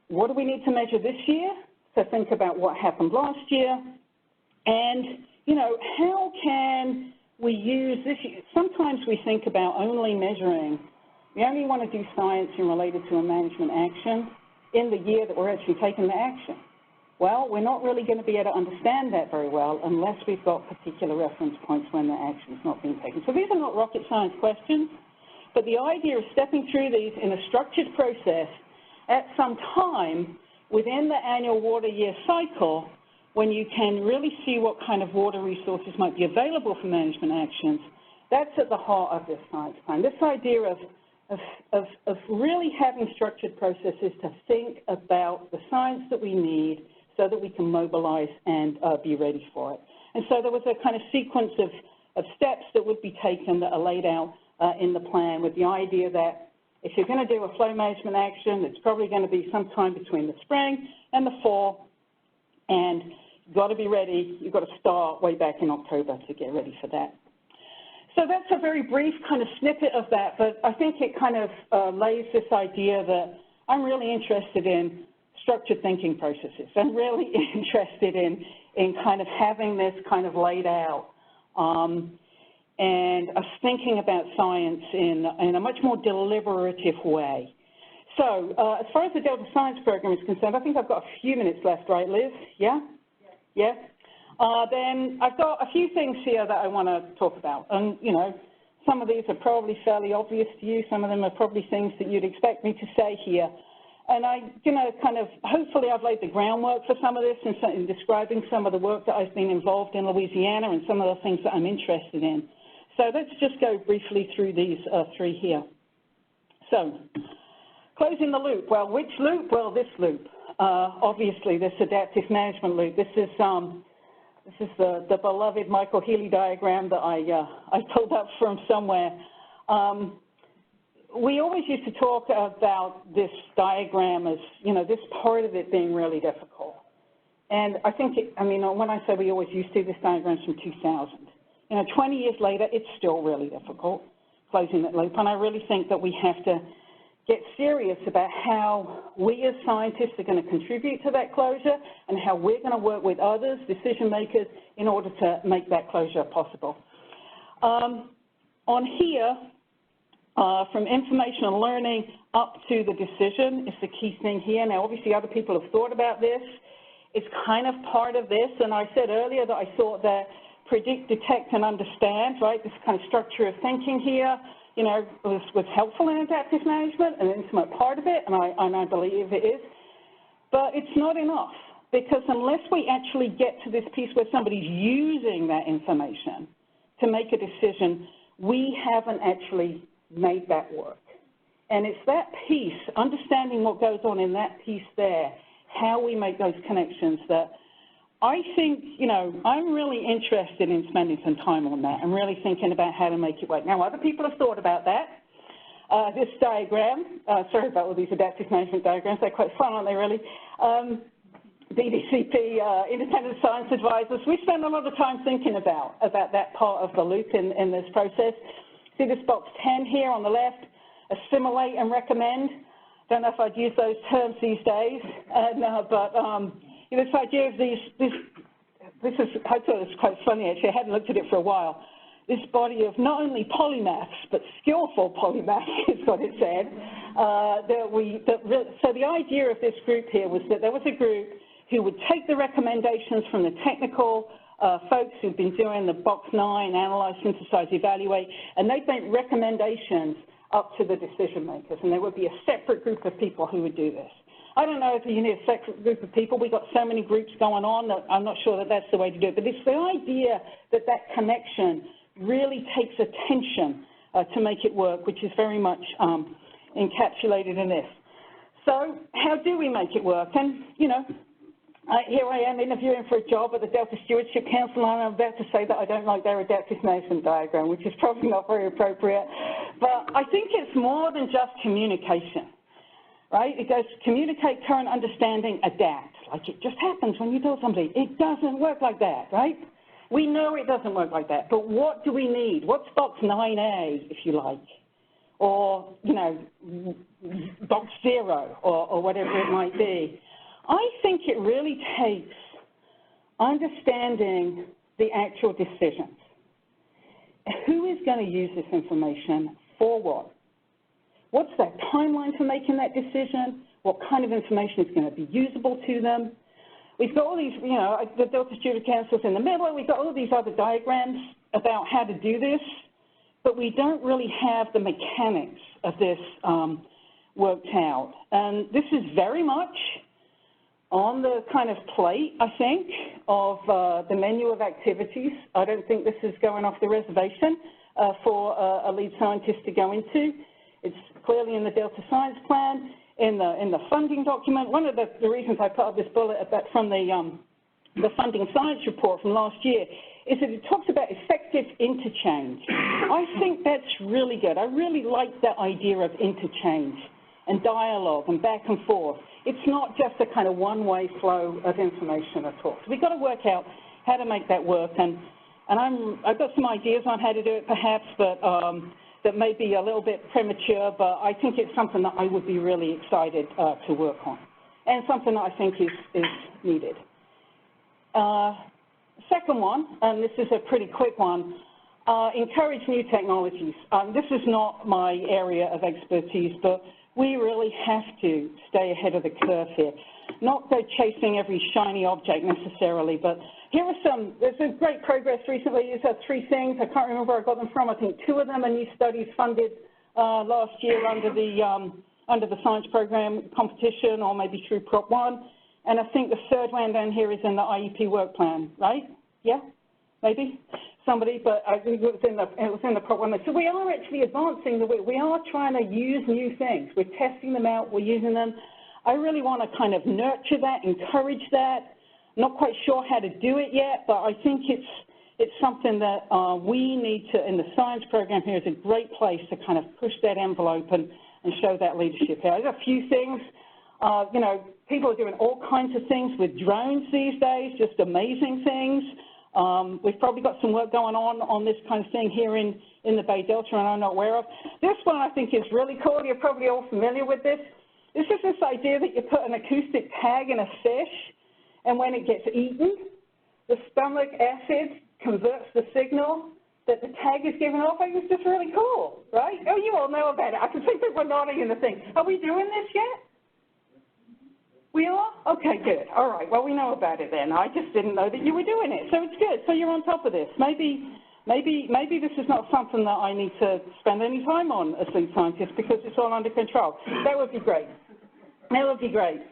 What do we need to measure this year? So think about what happened last year. And, you know, how can we use this? Sometimes we think about only measuring. We only want to do science in related to a management action in the year that we're actually taking the action. Well, we're not really going to be able to understand that very well unless we've got particular reference points when the action's not being taken. So these are not rocket science questions, but the idea of stepping through these in a structured process at some time within the annual water year cycle, when you can really see what kind of water resources might be available for management actions, that's at the heart of this science plan. This idea of really having structured processes to think about the science that we need so that we can mobilize and be ready for it. And so there was a kind of sequence of steps that would be taken that are laid out in the plan, with the idea that if you're going to do a flow management action, it's probably going to be sometime between the spring and the fall, and you've got to be ready. You've got to start way back in October to get ready for that. So that's a very brief kind of snippet of that, but I think it kind of lays this idea that I'm really interested in structured thinking processes. I'm really interested in kind of having this kind of laid out and us thinking about science in a much more deliberative way. So as far as the Delta Science Program is concerned, I think I've got a few minutes left, right, Liz? Yeah? Yeah? Then I've got a few things here that I want to talk about. And, you know, some of these are probably fairly obvious to you. Some of them are probably things that you'd expect me to say here. And I'm going to kind of, hopefully I've laid the groundwork for some of this in describing some of the work that I've been involved in Louisiana and some of the things that I'm interested in. So let's just go briefly through these three here. So, closing the loop. Well, which loop? Well, this loop. Obviously, this adaptive management loop. This is the beloved Michael Healy diagram that I pulled up from somewhere. We always used to talk about this diagram as, you know, this part of it being really difficult. And I think, when I say we always used to, this diagram's from 2000. You know, 20 years later, it's still really difficult, closing that loop. And I really think that we have to get serious about how we as scientists are going to contribute to that closure and how we're going to work with others, decision makers, in order to make that closure possible. On here, from information and learning up to the decision is the key thing here. Now, obviously, other people have thought about this. It's kind of part of this, and I said earlier that I thought that predict, detect, and understand, right, this kind of structure of thinking here, you know, was helpful in adaptive management, an intimate part of it, and I believe it is. But it's not enough, because unless we actually get to this piece where somebody's using that information to make a decision, we haven't actually made that work. And it's that piece, understanding what goes on in that piece there, how we make those connections, that I think, you know, I'm really interested in spending some time on that and really thinking about how to make it work. Now, other people have thought about that. This diagram, sorry about all these adaptive management diagrams, they're quite fun, aren't they, really? DDCP, Independent Science Advisors, we spend a lot of time thinking about that part of the loop in this process. See this box 10 here on the left, assimilate and recommend. Don't know if I'd use those terms these days, but this idea of I thought it was quite funny, actually. I hadn't looked at it for a while. This body of not only polymaths, but skillful polymaths is what it said. So the idea of this group here was that there was a group who would take the recommendations from the technical folks who've been doing the box 9, analyze, synthesize, evaluate, and they'd make recommendations up to the decision makers, and there would be a separate group of people who would do this. I don't know if you need a separate group of people. We've got so many groups going on that I'm not sure that that's the way to do it, but it's the idea that that connection really takes attention to make it work, which is very much encapsulated in this. So how do we make it work? And, you know, here I am interviewing for a job at the Delta Stewardship Council, and I'm about to say that I don't like their adaptive management diagram, which is probably not very appropriate. But I think it's more than just communication, right? It goes communicate, current understanding, adapt. Like it just happens when you tell somebody. It doesn't work like that, right? We know it doesn't work like that, but what do we need? What's box 9A, if you like? Or, you know, box 0, or whatever it might be. I think it really takes understanding the actual decisions. Who is going to use this information for what? What's that timeline for making that decision? What kind of information is going to be usable to them? We've got all these, you know, the Delta Stewardship Council's in the middle. We've got all these other diagrams about how to do this, but we don't really have the mechanics of this worked out. And this is very much on the kind of plate, I think, of the menu of activities. I don't think this is going off the reservation for a lead scientist to go into. It's clearly in the Delta Science Plan, in the funding document. One of the reasons I put up this bullet from the funding science report from last year is that it talks about effective interchange. I think that's really good. I really like that idea of interchange and dialogue and back and forth. It's not just a kind of one-way flow of information at all. So we've got to work out how to make that work, and I've got some ideas on how to do it perhaps, but that may be a little bit premature, but I think it's something that I would be really excited to work on, and something that I think is needed. Second one, and this is a pretty quick one, encourage new technologies. This is not my area of expertise, but we really have to stay ahead of the curve here. Not go chasing every shiny object necessarily, but here are there's been great progress recently. These are 3 things. I can't remember where I got them from. I think 2 of them are new studies funded last year under the science program competition, or maybe through Prop 1. And I think the 3rd one down here is in the IEP work plan, right? Yeah, maybe somebody, but I think it was in the Prop 1. So we are actually advancing the way. We are trying to use new things. We're testing them out. We're using them. I really want to kind of nurture that, encourage that. Not quite sure how to do it yet, but I think it's something that we need to, in the science program here, is a great place to kind of push that envelope and show that leadership here. There's a few things. You know, people are doing all kinds of things with drones these days, just amazing things. We've probably got some work going on this kind of thing here in the Bay Delta, and I'm not aware of. This one I think is really cool. You're probably all familiar with this. This is this idea that you put an acoustic tag in a fish, and when it gets eaten, the stomach acid converts the signal that the tag is giving off. I think it's just really cool, right? Oh, you all know about it. I can see people nodding in the thing. Are we doing this yet? We are? Okay, good. All right. Well, we know about it then. I just didn't know that you were doing it. So it's good. So you're on top of this. Maybe this is not something that I need to spend any time on as lead scientist because it's all under control. That would be great. That would be great.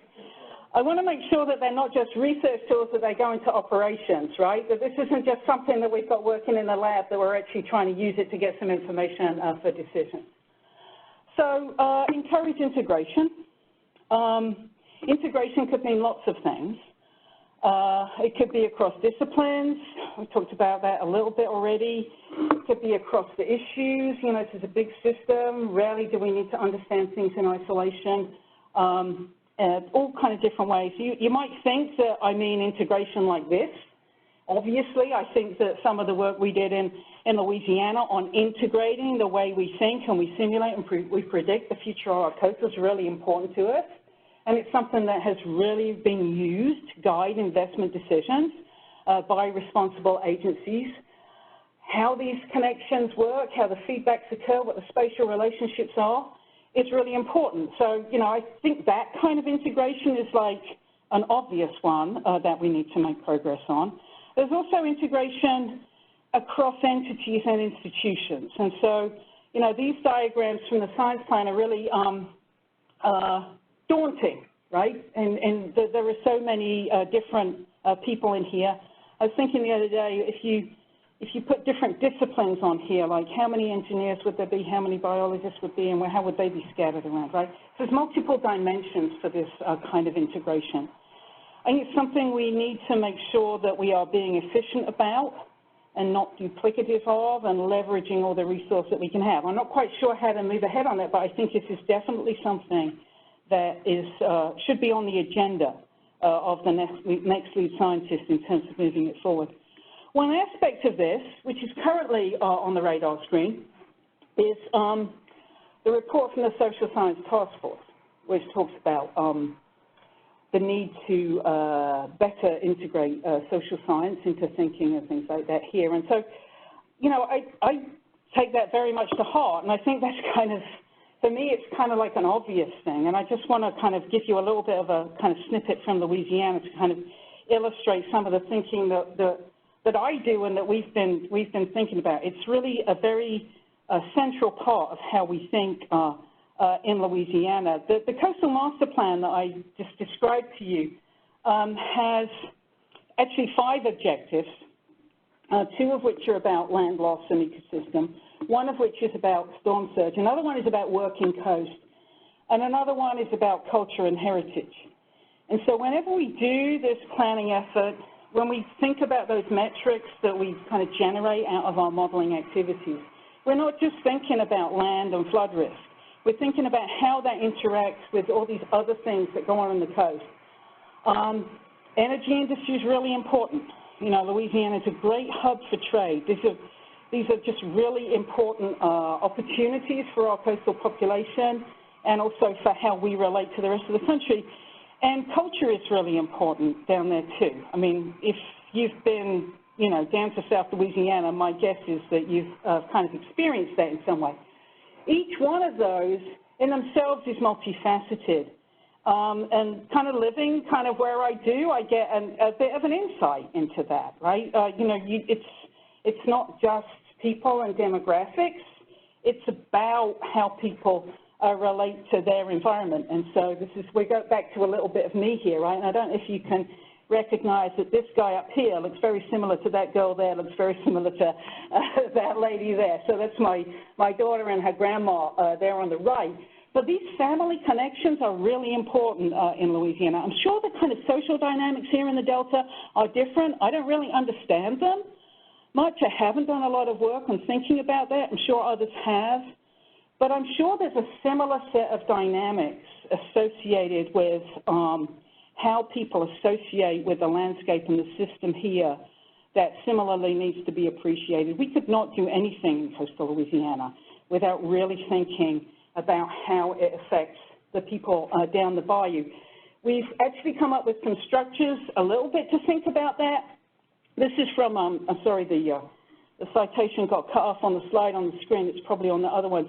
I want to make sure that they're not just research tools, that they go into operations, right? That this isn't just something that we've got working in the lab, that we're actually trying to use it to get some information for decisions. So encourage integration. Integration could mean lots of things. It could be across disciplines. We talked about that a little bit already. It could be across the issues. You know, this is a big system. Rarely do we need to understand things in isolation. All kind of different ways. You might think that I mean integration like this. Obviously, I think that some of the work we did in Louisiana on integrating the way we think and we simulate and we predict the future of our coast was really important to us. And it's something that has really been used to guide investment decisions. by responsible agencies. How these connections work, how the feedbacks occur, what the spatial relationships are, is really important. So, you know, I think that kind of integration is like an obvious one that we need to make progress on. There's also integration across entities and institutions. And so, you know, these diagrams from the science plan are really daunting, right? And there are so many different people in here. I was thinking the other day, if you put different disciplines on here, like how many engineers would there be, how many biologists would be, and how would they be scattered around, right? So there's multiple dimensions for this kind of integration. I think it's something we need to make sure that we are being efficient about and not duplicative of, and leveraging all the resources that we can have. I'm not quite sure how to move ahead on that, but I think this is definitely something that is should be on the agenda of the next lead scientist in terms of moving it forward. One aspect of this, which is currently on the radar screen, is the report from the Social Science Task Force, which talks about the need to better integrate social science into thinking and things like that here. And so, you know, I take that very much to heart, and I think that's kind of, for me, it's kind of like an obvious thing. And I just want to kind of give you a little bit of a kind of snippet from Louisiana to kind of illustrate some of the thinking that I do and that we've been thinking about. It's really a very central part of how we think in Louisiana. The Coastal Master Plan that I just described to you has actually 5 objectives, 2 of which are about land loss and ecosystem, 1 of which is about storm surge, another one is about working coast, and another one is about culture and heritage. And so whenever we do this planning effort, when we think about those metrics that we kind of generate out of our modeling activities, we're not just thinking about land and flood risk. We're thinking about how that interacts with all these other things that go on the coast. Energy industry is really important. You know, Louisiana is a great hub for trade. These are just really important opportunities for our coastal population, and also for how we relate to the rest of the country. And culture is really important down there too. I mean, if you've been, you know, down to South Louisiana, my guess is that you've kind of experienced that in some way. Each one of those in themselves is multifaceted. And kind of living kind of where I do, I get a bit of an insight into that, right? You know, it's not just people and demographics. It's about how people relate to their environment. And so we go back to a little bit of me here, right? And I don't know if you can recognize that this guy up here looks very similar to that girl there, looks very similar to that lady there. So that's my daughter and her grandma there on the right. But these family connections are really important in Louisiana. I'm sure the kind of social dynamics here in the Delta are different. I don't really understand them much. I haven't done a lot of work on thinking about that. I'm sure others have. But I'm sure there's a similar set of dynamics associated with how people associate with the landscape and the system here that similarly needs to be appreciated. We could not do anything in coastal Louisiana without really thinking about how it affects the people down the bayou. We've actually come up with some structures a little bit to think about that. This is from, I'm sorry, the citation got cut off on the slide on the screen. It's probably on the other ones.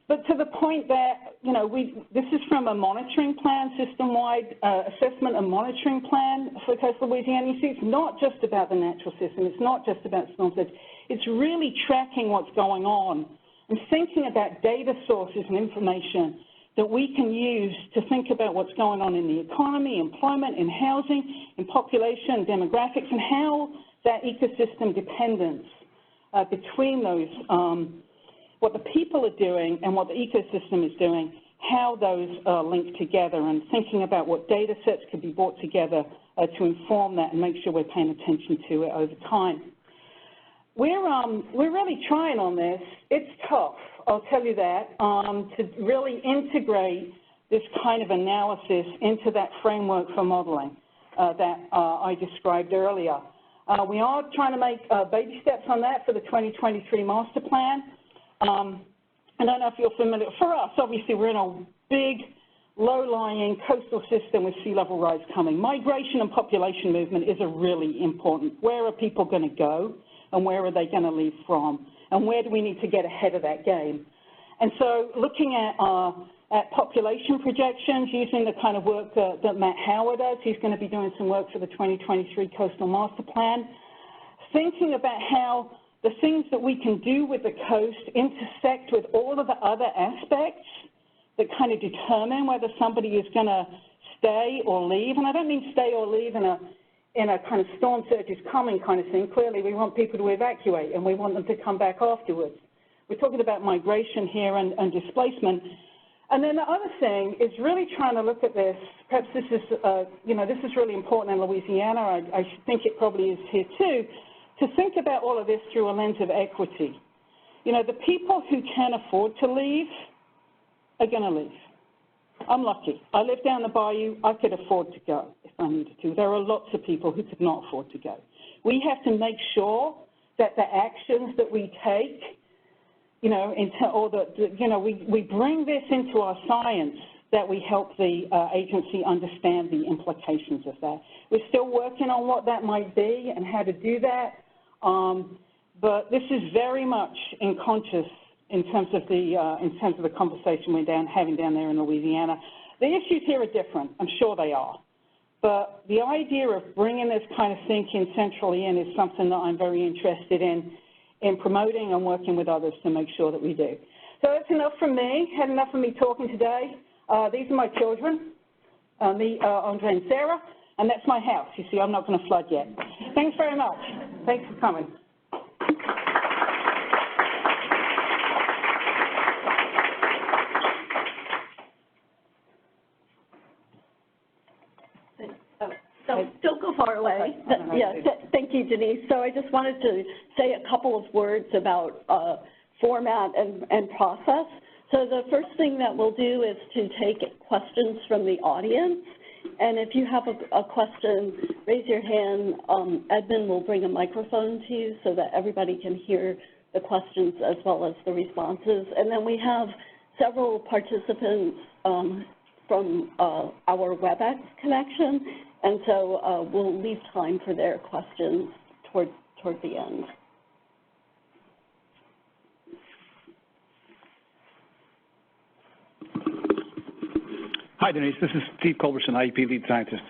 But to the point that, you know, this is from a monitoring plan, system-wide assessment and monitoring plan for coastal Louisiana. You see, it's not just about the natural system. It's not just about storm surge. It's really tracking what's going on and thinking about data sources and information that we can use to think about what's going on in the economy, employment, in housing, in population, demographics, and how that ecosystem dependence between those, what the people are doing and what the ecosystem is doing, how those link together, and thinking about what data sets could be brought together to inform that and make sure we're paying attention to it over time. We're really trying on this. It's tough, I'll tell you that, to really integrate this kind of analysis into that framework for modeling that I described earlier. We are trying to make baby steps on that for the 2023 master plan. I don't know if you're familiar. For us, obviously, we're in a big low-lying coastal system with sea level rise coming. Migration and population movement is a really important. Where are people going to go, and where are they going to leave from, and where do we need to get ahead of that game? And so looking at population projections, using the kind of work that Matt Howard does, he's going to be doing some work for the 2023 Coastal Master Plan, thinking about how the things that we can do with the coast intersect with all of the other aspects that kind of determine whether somebody is going to stay or leave. And I don't mean stay or leave in a kind of storm surge is coming kind of thing. Clearly, we want people to evacuate, and we want them to come back afterwards. We're talking about migration here and displacement. And then the other thing is really trying to look at this. Perhaps this is, this is really important in Louisiana. I think it probably is here too, to think about all of this through a lens of equity. You know, the people who can afford to leave are going to leave. I'm lucky. I live down the bayou. I could afford to go if I needed to. There are lots of people who could not afford to go. We have to make sure that the actions that we take, we bring this into our science, that we help the agency understand the implications of that. We're still working on what that might be and how to do that, but this is very much in conscious in terms of the conversation we're having down there in Louisiana. The issues here are different. I'm sure they are. But the idea of bringing this kind of thinking centrally in is something that I'm very interested in promoting and working with others to make sure that we do. So that's enough from me. Had enough of me talking today. These are my children, Andre and Sarah, and that's my house. You see, I'm not going to flood yet. Thanks very much. Thanks for coming. Don't go far away. Thank you, Denise. So I just wanted to say a couple of words about format and process. So the first thing that we'll do is to take questions from the audience. And if you have a question, raise your hand. Edmund will bring a microphone to you so that everybody can hear the questions as well as the responses. And then we have several participants from our WebEx connection. And so we'll leave time for their questions toward the end. Hi, Denise. This is Steve Culberson, IEP lead scientist.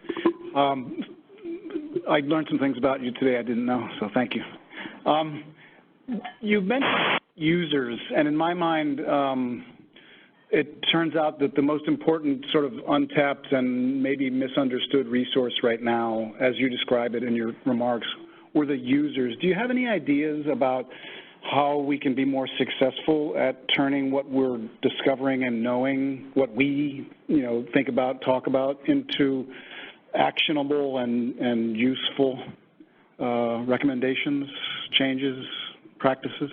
I learned some things about you today I didn't know, so thank you. You mentioned users, and in my mind, it turns out that the most important sort of untapped and maybe misunderstood resource right now, as you describe it in your remarks, were the users. Do you have any ideas about how we can be more successful at turning what we're discovering and knowing, what we, think about, talk about, into actionable and useful recommendations, changes, practices?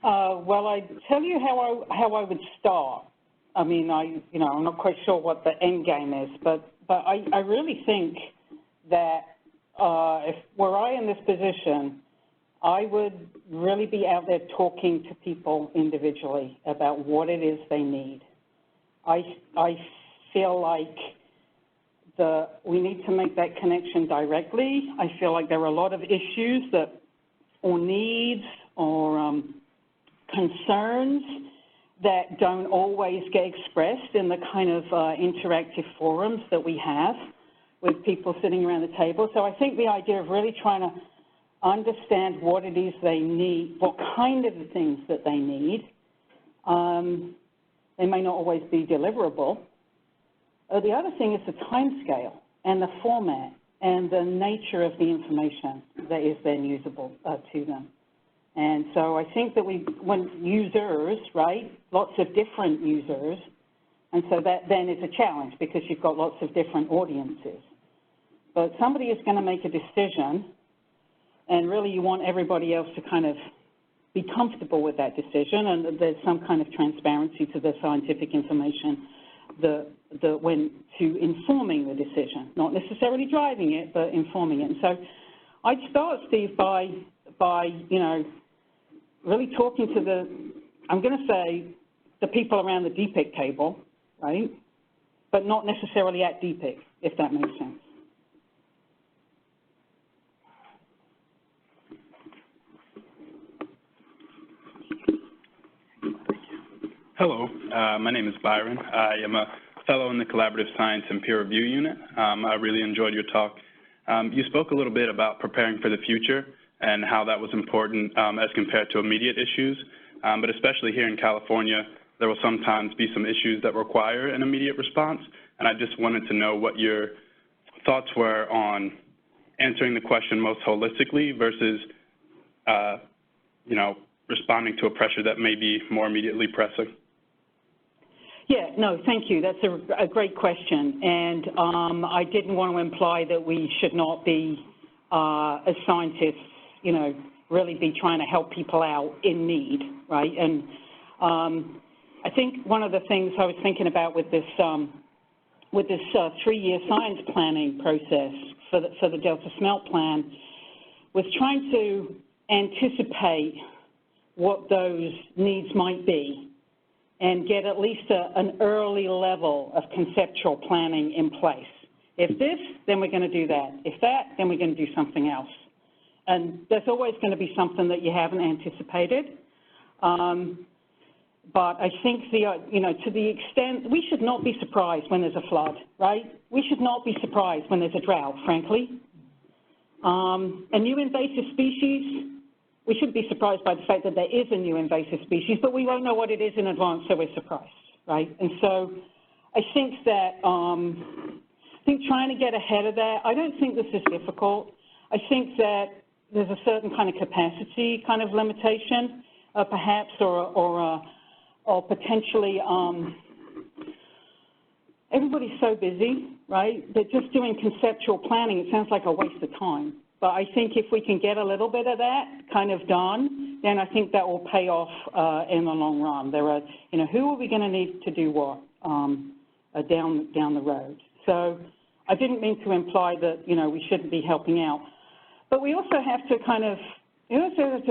Well, I tell you how I would start. I mean, I'm not quite sure what the end game is, but I really think that were I in this position, I would really be out there talking to people individually about what it is they need. I feel like we need to make that connection directly. I feel like there are a lot of issues or needs or concerns that don't always get expressed in the kind of interactive forums that we have with people sitting around the table. So I think the idea of really trying to understand what it is they need, what kind of things that they need. They may not always be deliverable. The other thing is the time scale and the format and the nature of the information that is then usable to them. And so I think that when users, right, lots of different users, and so that then is a challenge because you've got lots of different audiences. But somebody is going to make a decision, and really you want everybody else to kind of be comfortable with that decision, and there's some kind of transparency to the scientific information that went to informing the decision, not necessarily driving it, but informing it. And so I'd start, Steve, by really talking to I'm going to say, the people around the DPIC table, right? but not necessarily at DPIC, if that makes sense. Hello, my name is Byron. I am a fellow in the Collaborative Science and Peer Review Unit. I really enjoyed your talk. You spoke a little bit about preparing for the future and how that was important as compared to immediate issues, but especially here in California, there will sometimes be some issues that require an immediate response, and I just wanted to know what your thoughts were on answering the question most holistically versus, responding to a pressure that may be more immediately pressing. Yeah, no, thank you. That's a great question, and I didn't want to imply that we should not be, as scientists, really be trying to help people out in need, right? And I think one of the things I was thinking about with this 3-year science planning process for the Delta Smelt plan was trying to anticipate what those needs might be and get at least an early level of conceptual planning in place. If this, then we're going to do that. If that, then we're going to do something else. And there's always going to be something that you haven't anticipated. But I think to the extent, we should not be surprised when there's a flood, right? We should not be surprised when there's a drought, frankly. A new invasive species, we shouldn't be surprised by the fact that there is a new invasive species, but we won't know what it is in advance, so we're surprised, right? And so I think that, trying to get ahead of that, I don't think this is difficult. I think that there's a certain kind of capacity kind of limitation, perhaps, or potentially, everybody's so busy, right, that just doing conceptual planning, it sounds like a waste of time. But I think if we can get a little bit of that kind of done, then I think that will pay off in the long run. There are, who are we going to need to do what down the road? So I didn't mean to imply that, we shouldn't be helping out. But we also have to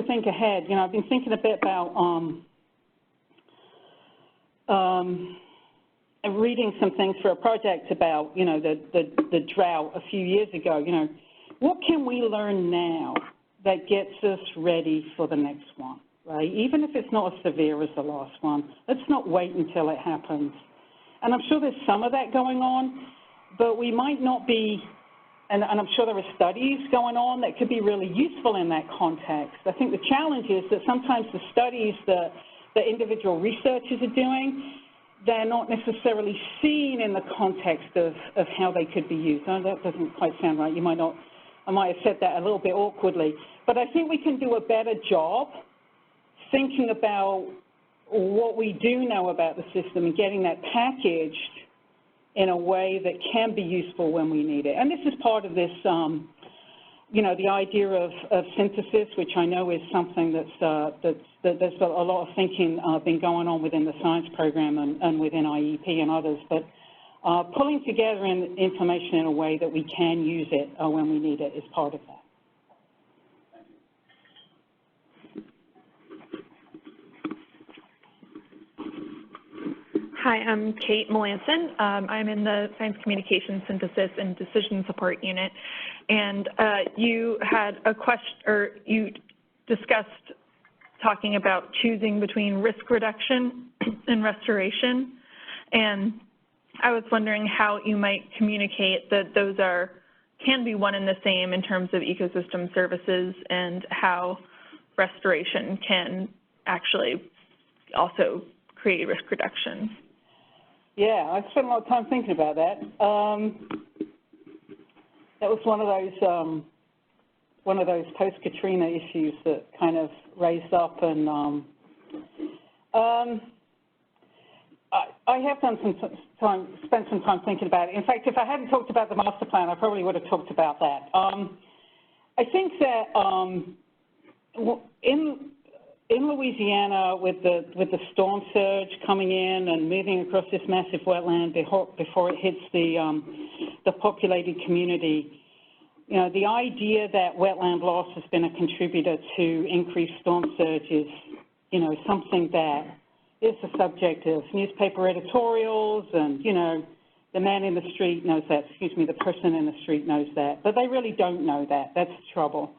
think ahead. I've been thinking a bit about reading some things for a project about, the drought a few years ago. What can we learn now that gets us ready for the next one, right? Even if it's not as severe as the last one, let's not wait until it happens. And I'm sure there's some of that going on, but we might not be, and I'm sure there are studies going on that could be really useful in that context. I think the challenge is that sometimes the studies that the individual researchers are doing, they're not necessarily seen in the context of how they could be used. Oh, that doesn't quite sound right. I might have said that a little bit awkwardly. But I think we can do a better job thinking about what we do know about the system and getting that packaged in a way that can be useful when we need it. And this is part of this, the idea of synthesis, which I know is something there's a lot of thinking been going on within the science program and within IEP and others. But pulling together information in a way that we can use it when we need it is part of that. Hi, I'm Kate Melanson. I'm in the Science Communication Synthesis and Decision Support Unit, and you had a question, or you discussed talking about choosing between risk reduction and restoration, and I was wondering how you might communicate that those can be one and the same in terms of ecosystem services, and how restoration can actually also create risk reduction. Yeah, I spent a lot of time thinking about that. That was one of those post-Katrina issues that kind of raised up, and I have spent some time thinking about it. In fact, if I hadn't talked about the master plan, I probably would have talked about that. I think that in Louisiana, with the storm surge coming in and moving across this massive wetland before it hits the populated community, the idea that wetland loss has been a contributor to increased storm surge is, something that is the subject of newspaper editorials and, the man in the street knows that, the person in the street knows that, but they really don't know that. That's the trouble.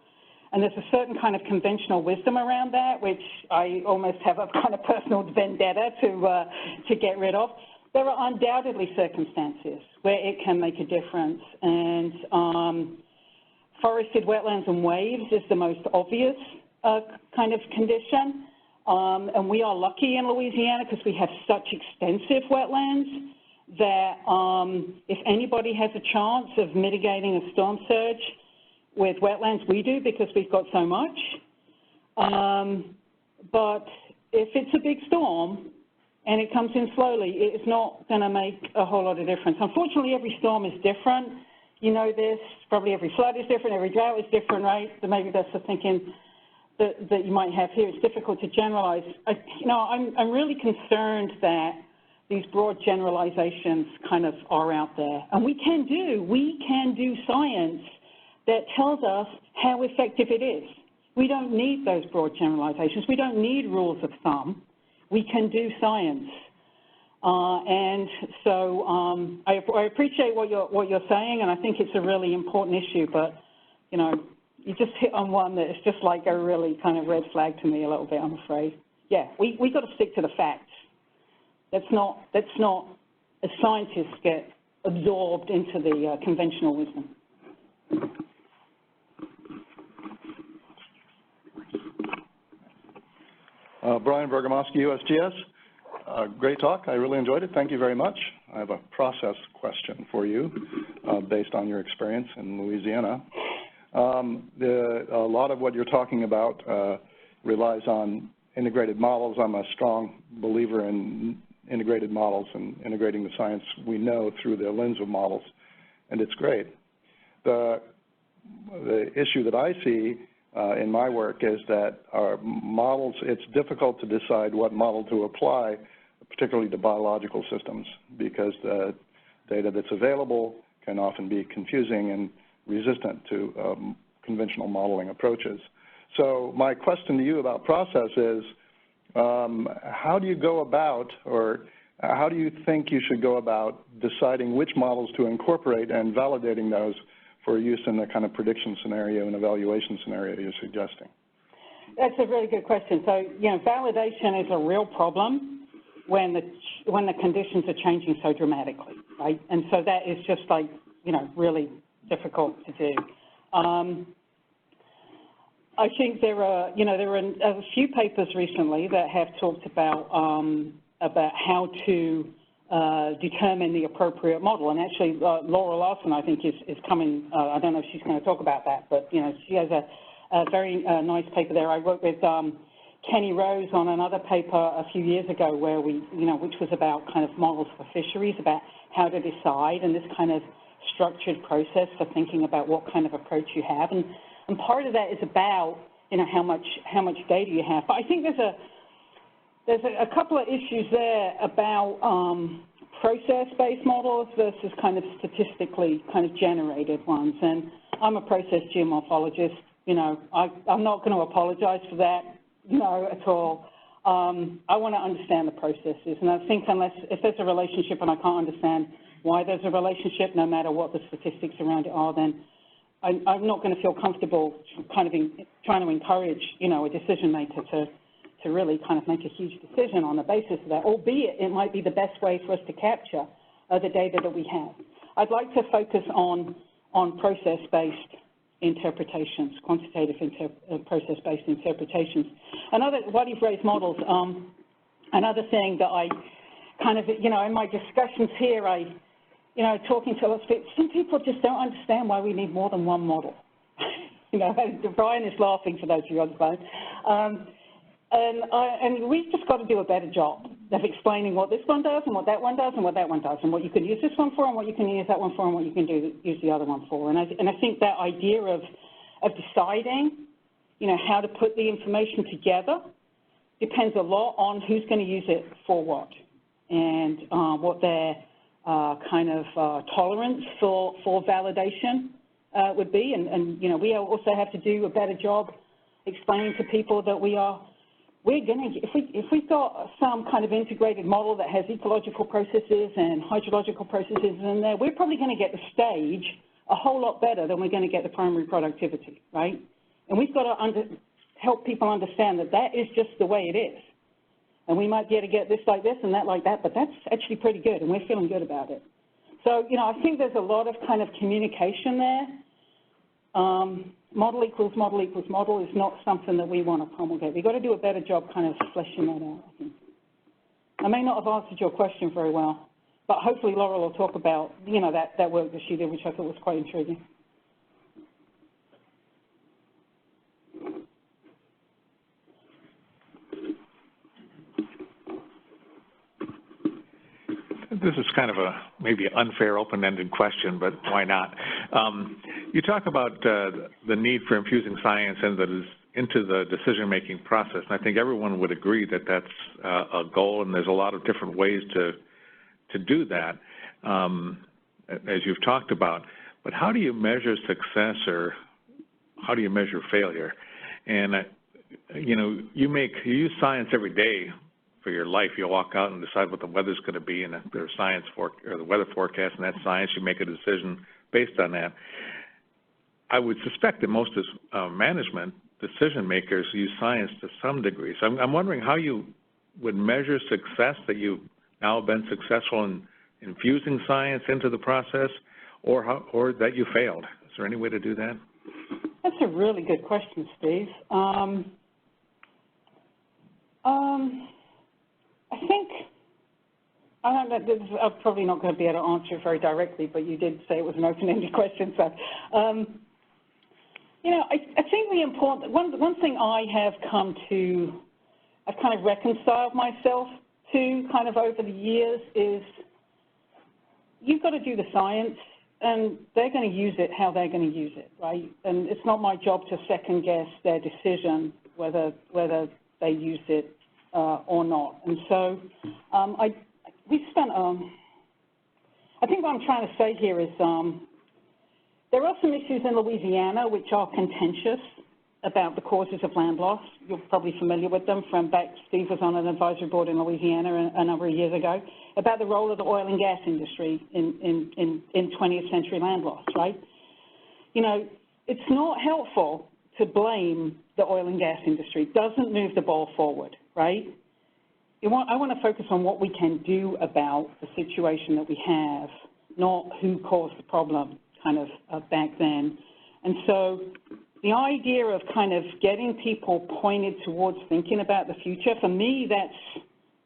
And there's a certain kind of conventional wisdom around that, which I almost have a kind of personal vendetta to get rid of. There are undoubtedly circumstances where it can make a difference, and forested wetlands and waves is the most obvious kind of condition. And we are lucky in Louisiana because we have such extensive wetlands that if anybody has a chance of mitigating a storm surge with wetlands, we do, because we've got so much. But if it's a big storm and it comes in slowly, it's not going to make a whole lot of difference. Unfortunately, every storm is different. You know this. Probably every flood is different. Every drought is different, right? So maybe that's the thinking that you might have here. It's difficult to generalize. I'm really concerned that these broad generalizations kind of are out there. And we can do science that tells us how effective it is. We don't need those broad generalizations. We don't need rules of thumb. We can do science. And so I appreciate what you're saying, and I think it's a really important issue, but, you just hit on one that is just like a really kind of red flag to me a little bit, I'm afraid. Yeah, we got to stick to the facts. That's not, as scientists get absorbed into the conventional wisdom. Brian Bergamaschi, USGS. Great talk. I really enjoyed it. Thank you very much. I have a process question for you based on your experience in Louisiana. A lot of what you're talking about relies on integrated models. I'm a strong believer in integrated models and integrating the science we know through the lens of models, and it's great. The issue that I see in my work is that our models, it's difficult to decide what model to apply, particularly to biological systems, because the data that's available can often be confusing and resistant to conventional modeling approaches. So my question to you about process is, how do you go about, or how do you think you should go about deciding which models to incorporate and validating those for use in the kind of prediction scenario and evaluation scenario you're suggesting? That's a really good question. So, validation is a real problem when the conditions are changing so dramatically, right? And so that is just like, really difficult to do. I think there are a few papers recently that have talked about how to determine the appropriate model. And actually, Laura Larson, I think, is coming. I don't know if she's going to talk about that, but she has a very nice paper there. I worked with Kenny Rose on another paper a few years ago where which was about kind of models for fisheries, about how to decide, and this kind of structured process for thinking about what kind of approach you have. And part of that is about, how much data you have. But I think there's a couple of issues there about process-based models versus kind of statistically kind of generated ones. And I'm a process geomorphologist. I'm not going to apologize for that, at all. I want to understand the processes. And I think if there's a relationship and I can't understand why there's a relationship, no matter what the statistics around it are, then I'm not going to feel comfortable kind of trying to encourage, a decision maker to really kind of make a huge decision on the basis of that, albeit it might be the best way for us to capture the data that we have. I'd like to focus on process-based interpretations, quantitative process-based interpretations. While you've raised models, another thing that I kind of, in my discussions here, talking to us, some people just don't understand why we need more than one model. Brian is laughing for those of you on the phone. And we've just got to do a better job of explaining what this one does and what that one does and what that one does and what you can use this one for and what you can use that one for and what you can use the other one for. And I think that idea of deciding, how to put the information together depends a lot on who's going to use it for what and what their kind of tolerance for validation would be. And we also have to do a better job explaining to people that we are if we've got some kind of integrated model that has ecological processes and hydrological processes in there, we're probably going to get the stage a whole lot better than we're going to get the primary productivity, right? And we've got to help people understand that that is just the way it is. And we might be able to get this like this and that like that, but that's actually pretty good, and we're feeling good about it. So, you know, I think there's a lot of kind of communication there. Model equals model equals model is not something that we want to promulgate. We've got to do a better job kind of fleshing that out, I think. I may not have answered your question very well, but hopefully Laurel will talk about, you know, that work that she did, which I thought was quite intriguing. This is kind of a maybe unfair open-ended question, but why not? You talk about the need for infusing science into the decision-making process, and I think everyone would agree that that's a goal, and there's a lot of different ways to do that, as you've talked about. But how do you measure success, or how do you measure failure? And you know, you use science every day for your life. You'll walk out and decide what the weather's going to be, and there's science or the weather forecast, and that's science. You make a decision based on that. I would suspect that most management decision makers use science to some degree. So I'm wondering how you would measure success, that you've now been successful in infusing science into the process, or that you failed. Is there any way to do that? That's a really good question, Steve. I think, I'm probably not going to be able to answer it very directly, but you did say it was an open-ended question. So, you know, I think the important, one thing I have come to, I've kind of reconciled myself to kind of over the years is you've got to do the science, and they're going to use it how they're going to use it, right? And it's not my job to second-guess their decision whether they use it or not. And so we spent, I think what I'm trying to say here is there are some issues in Louisiana which are contentious about the causes of land loss. You're probably familiar with them from back, Steve was on an advisory board in Louisiana a number of years ago, about the role of the oil and gas industry in 20th century land loss, right? You know, it's not helpful to blame the oil and gas industry. It doesn't move the ball forward, right? I want to focus on what we can do about the situation that we have, not who caused the problem kind of back then. And so the idea of kind of getting people pointed towards thinking about the future, for me,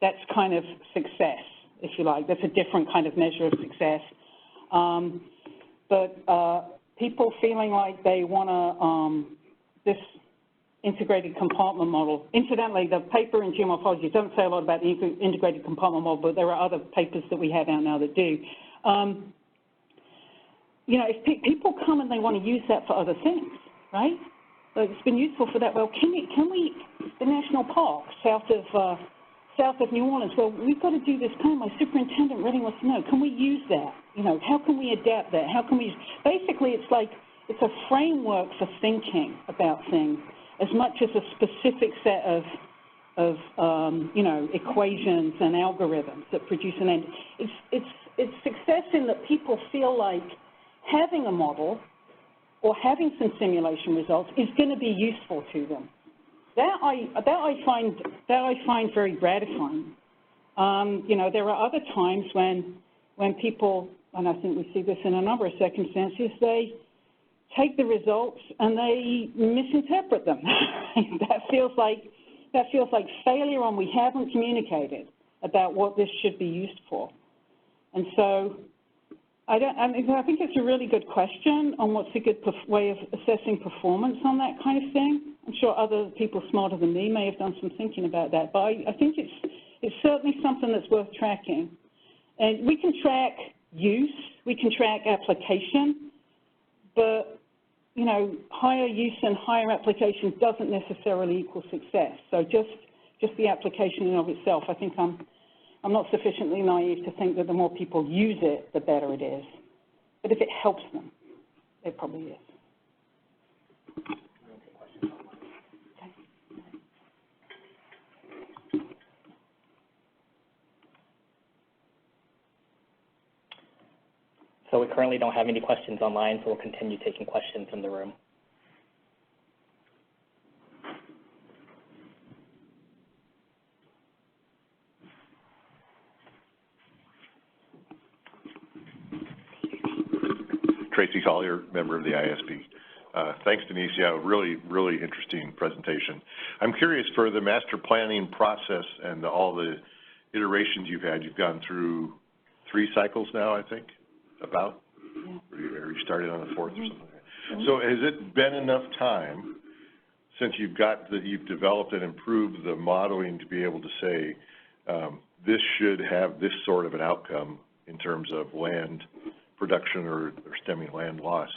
that's kind of success, if you like. That's a different kind of measure of success. But people feeling like they want to, this integrated compartment model. Incidentally, the paper in geomorphology doesn't say a lot about the integrated compartment model, but there are other papers that we have out now that do. You know, if people come and they want to use that for other things, right? Like it's been useful for that. Well, can we the national park south of New Orleans? Well, we've got to do this plan. My superintendent really wants to know. Can we use that? You know, how can we adapt that? How can we? Basically, it's like it's a framework for thinking about things, as much as a specific set of you know, equations and algorithms that produce an end. It's success in that people feel like having a model or having some simulation results is going to be useful to them. That I find very gratifying. You know, there are other times when people, and I think we see this in a number of circumstances, they take the results and they misinterpret them. that feels like failure, and we haven't communicated about what this should be used for. And so I think it's a really good question on what's a good way of assessing performance on that kind of thing. I'm sure other people smarter than me may have done some thinking about that, but I think it's certainly something that's worth tracking. And we can track use, we can track application, but you know, higher use and higher application doesn't necessarily equal success. So just the application in and of itself, I think I'm not sufficiently naive to think that the more people use it, the better it is. But if it helps them, it probably is. currently don't have any questions online, so we'll continue taking questions in the room. Tracy Collier, member of the ISB. Thanks, Denise. Yeah, really, really interesting presentation. I'm curious, for the master planning process and all the iterations you've had, you've gone through 3 cycles now, I think, about? Yeah. Or you started on the 4th or something like that. So has it been enough time since you've developed and improved the modeling to be able to say, this should have this sort of an outcome in terms of land production or stemming land loss?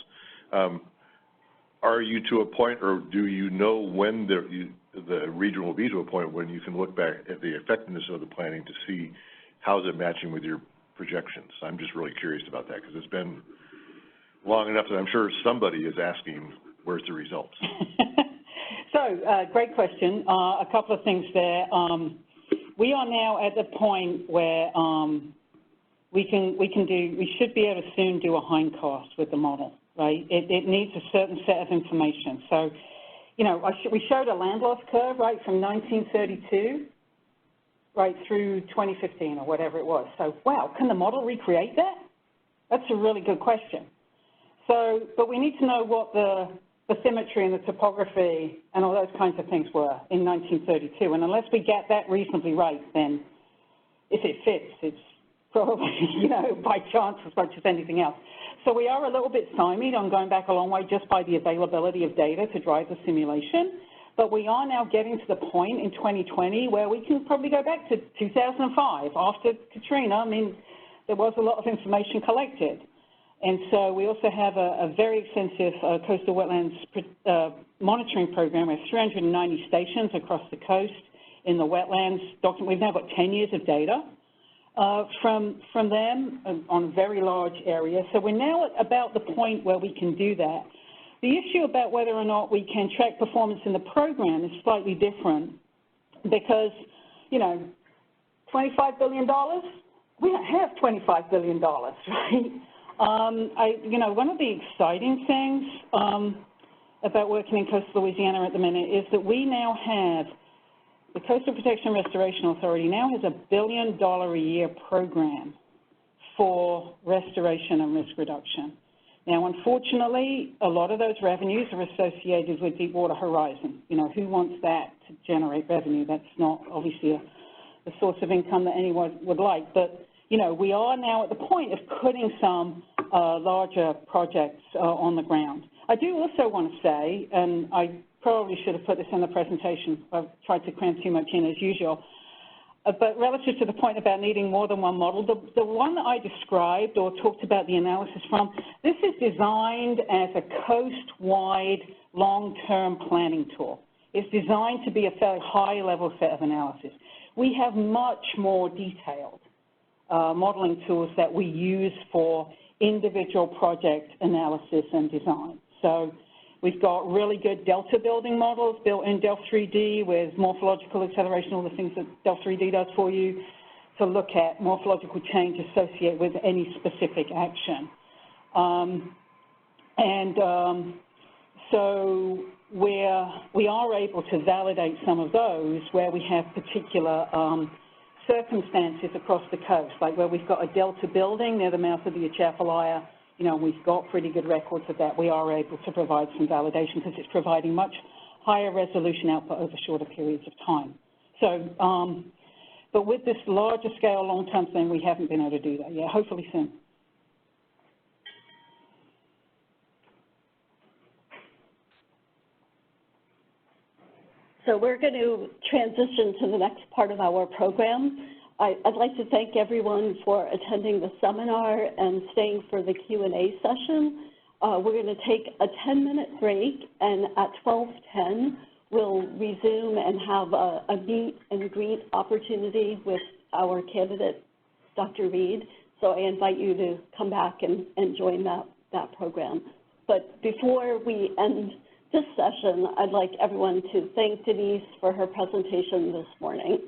Are you to a point, or do you know when the region will be to a point when you can look back at the effectiveness of the planning to see how's it matching with your projections? I'm just really curious about that, because it's been long enough that I'm sure somebody is asking, where's the results? So, great question. A couple of things there. We are now at the point where we should be able to soon do a hindcast with the model, right? It needs a certain set of information. So, you know, we showed a land loss curve, right, from 1932 right through 2015 or whatever it was. So, wow, can the model recreate that? That's a really good question. So, but we need to know what the symmetry and the topography and all those kinds of things were in 1932. And unless we get that reasonably right, then if it fits, it's probably, you know, by chance as much as anything else. So we are a little bit stymied on going back a long way just by the availability of data to drive the simulation. But we are now getting to the point in 2020 where we can probably go back to 2005 after Katrina. I mean, there was a lot of information collected. And so we also have a very extensive coastal wetlands monitoring program. We have 390 stations across the coast in the wetlands. We've now got 10 years of data from them on a very large area. So we're now at about the point where we can do that. The issue about whether or not we can track performance in the program is slightly different because, you know, $25 billion? We don't have $25 billion, right? You know, one of the exciting things about working in coastal Louisiana at the minute is that we now have, the Coastal Protection and Restoration Authority now has $1 billion a year program for restoration and risk reduction. Now, unfortunately, a lot of those revenues are associated with Deepwater Horizon. You know, who wants that to generate revenue? That's not obviously a source of income that anyone would like. But, you know, we are now at the point of putting some larger projects on the ground. I do also want to say, and I probably should have put this in the presentation, I've tried to cram too much in as usual, but relative to the point about needing more than one model, the one that I described or talked about the analysis from, this is designed as a coast-wide long-term planning tool. It's designed to be a fairly high-level set of analysis. We have much more detailed modeling tools that we use for individual project analysis and design. So we've got really good delta building models built in Delta 3D with morphological acceleration, all the things that Delta 3D does for you, to look at morphological change associated with any specific action. So we are able to validate some of those where we have particular circumstances across the coast, like where we've got a delta building near the mouth of the Atchafalaya. You know, we've got pretty good records of that. We are able to provide some validation because it's providing much higher resolution output over shorter periods of time. So, but with this larger scale long-term thing, we haven't been able to do that yet. Hopefully soon. So we're going to transition to the next part of our program. I'd like to thank everyone for attending the seminar and staying for the Q&A session. We're going to take a 10-minute break, and at 12:10, we'll resume and have a meet and greet opportunity with our candidate, Dr. Reed. So I invite you to come back and join that program. But before we end this session, I'd like everyone to thank Denise for her presentation this morning.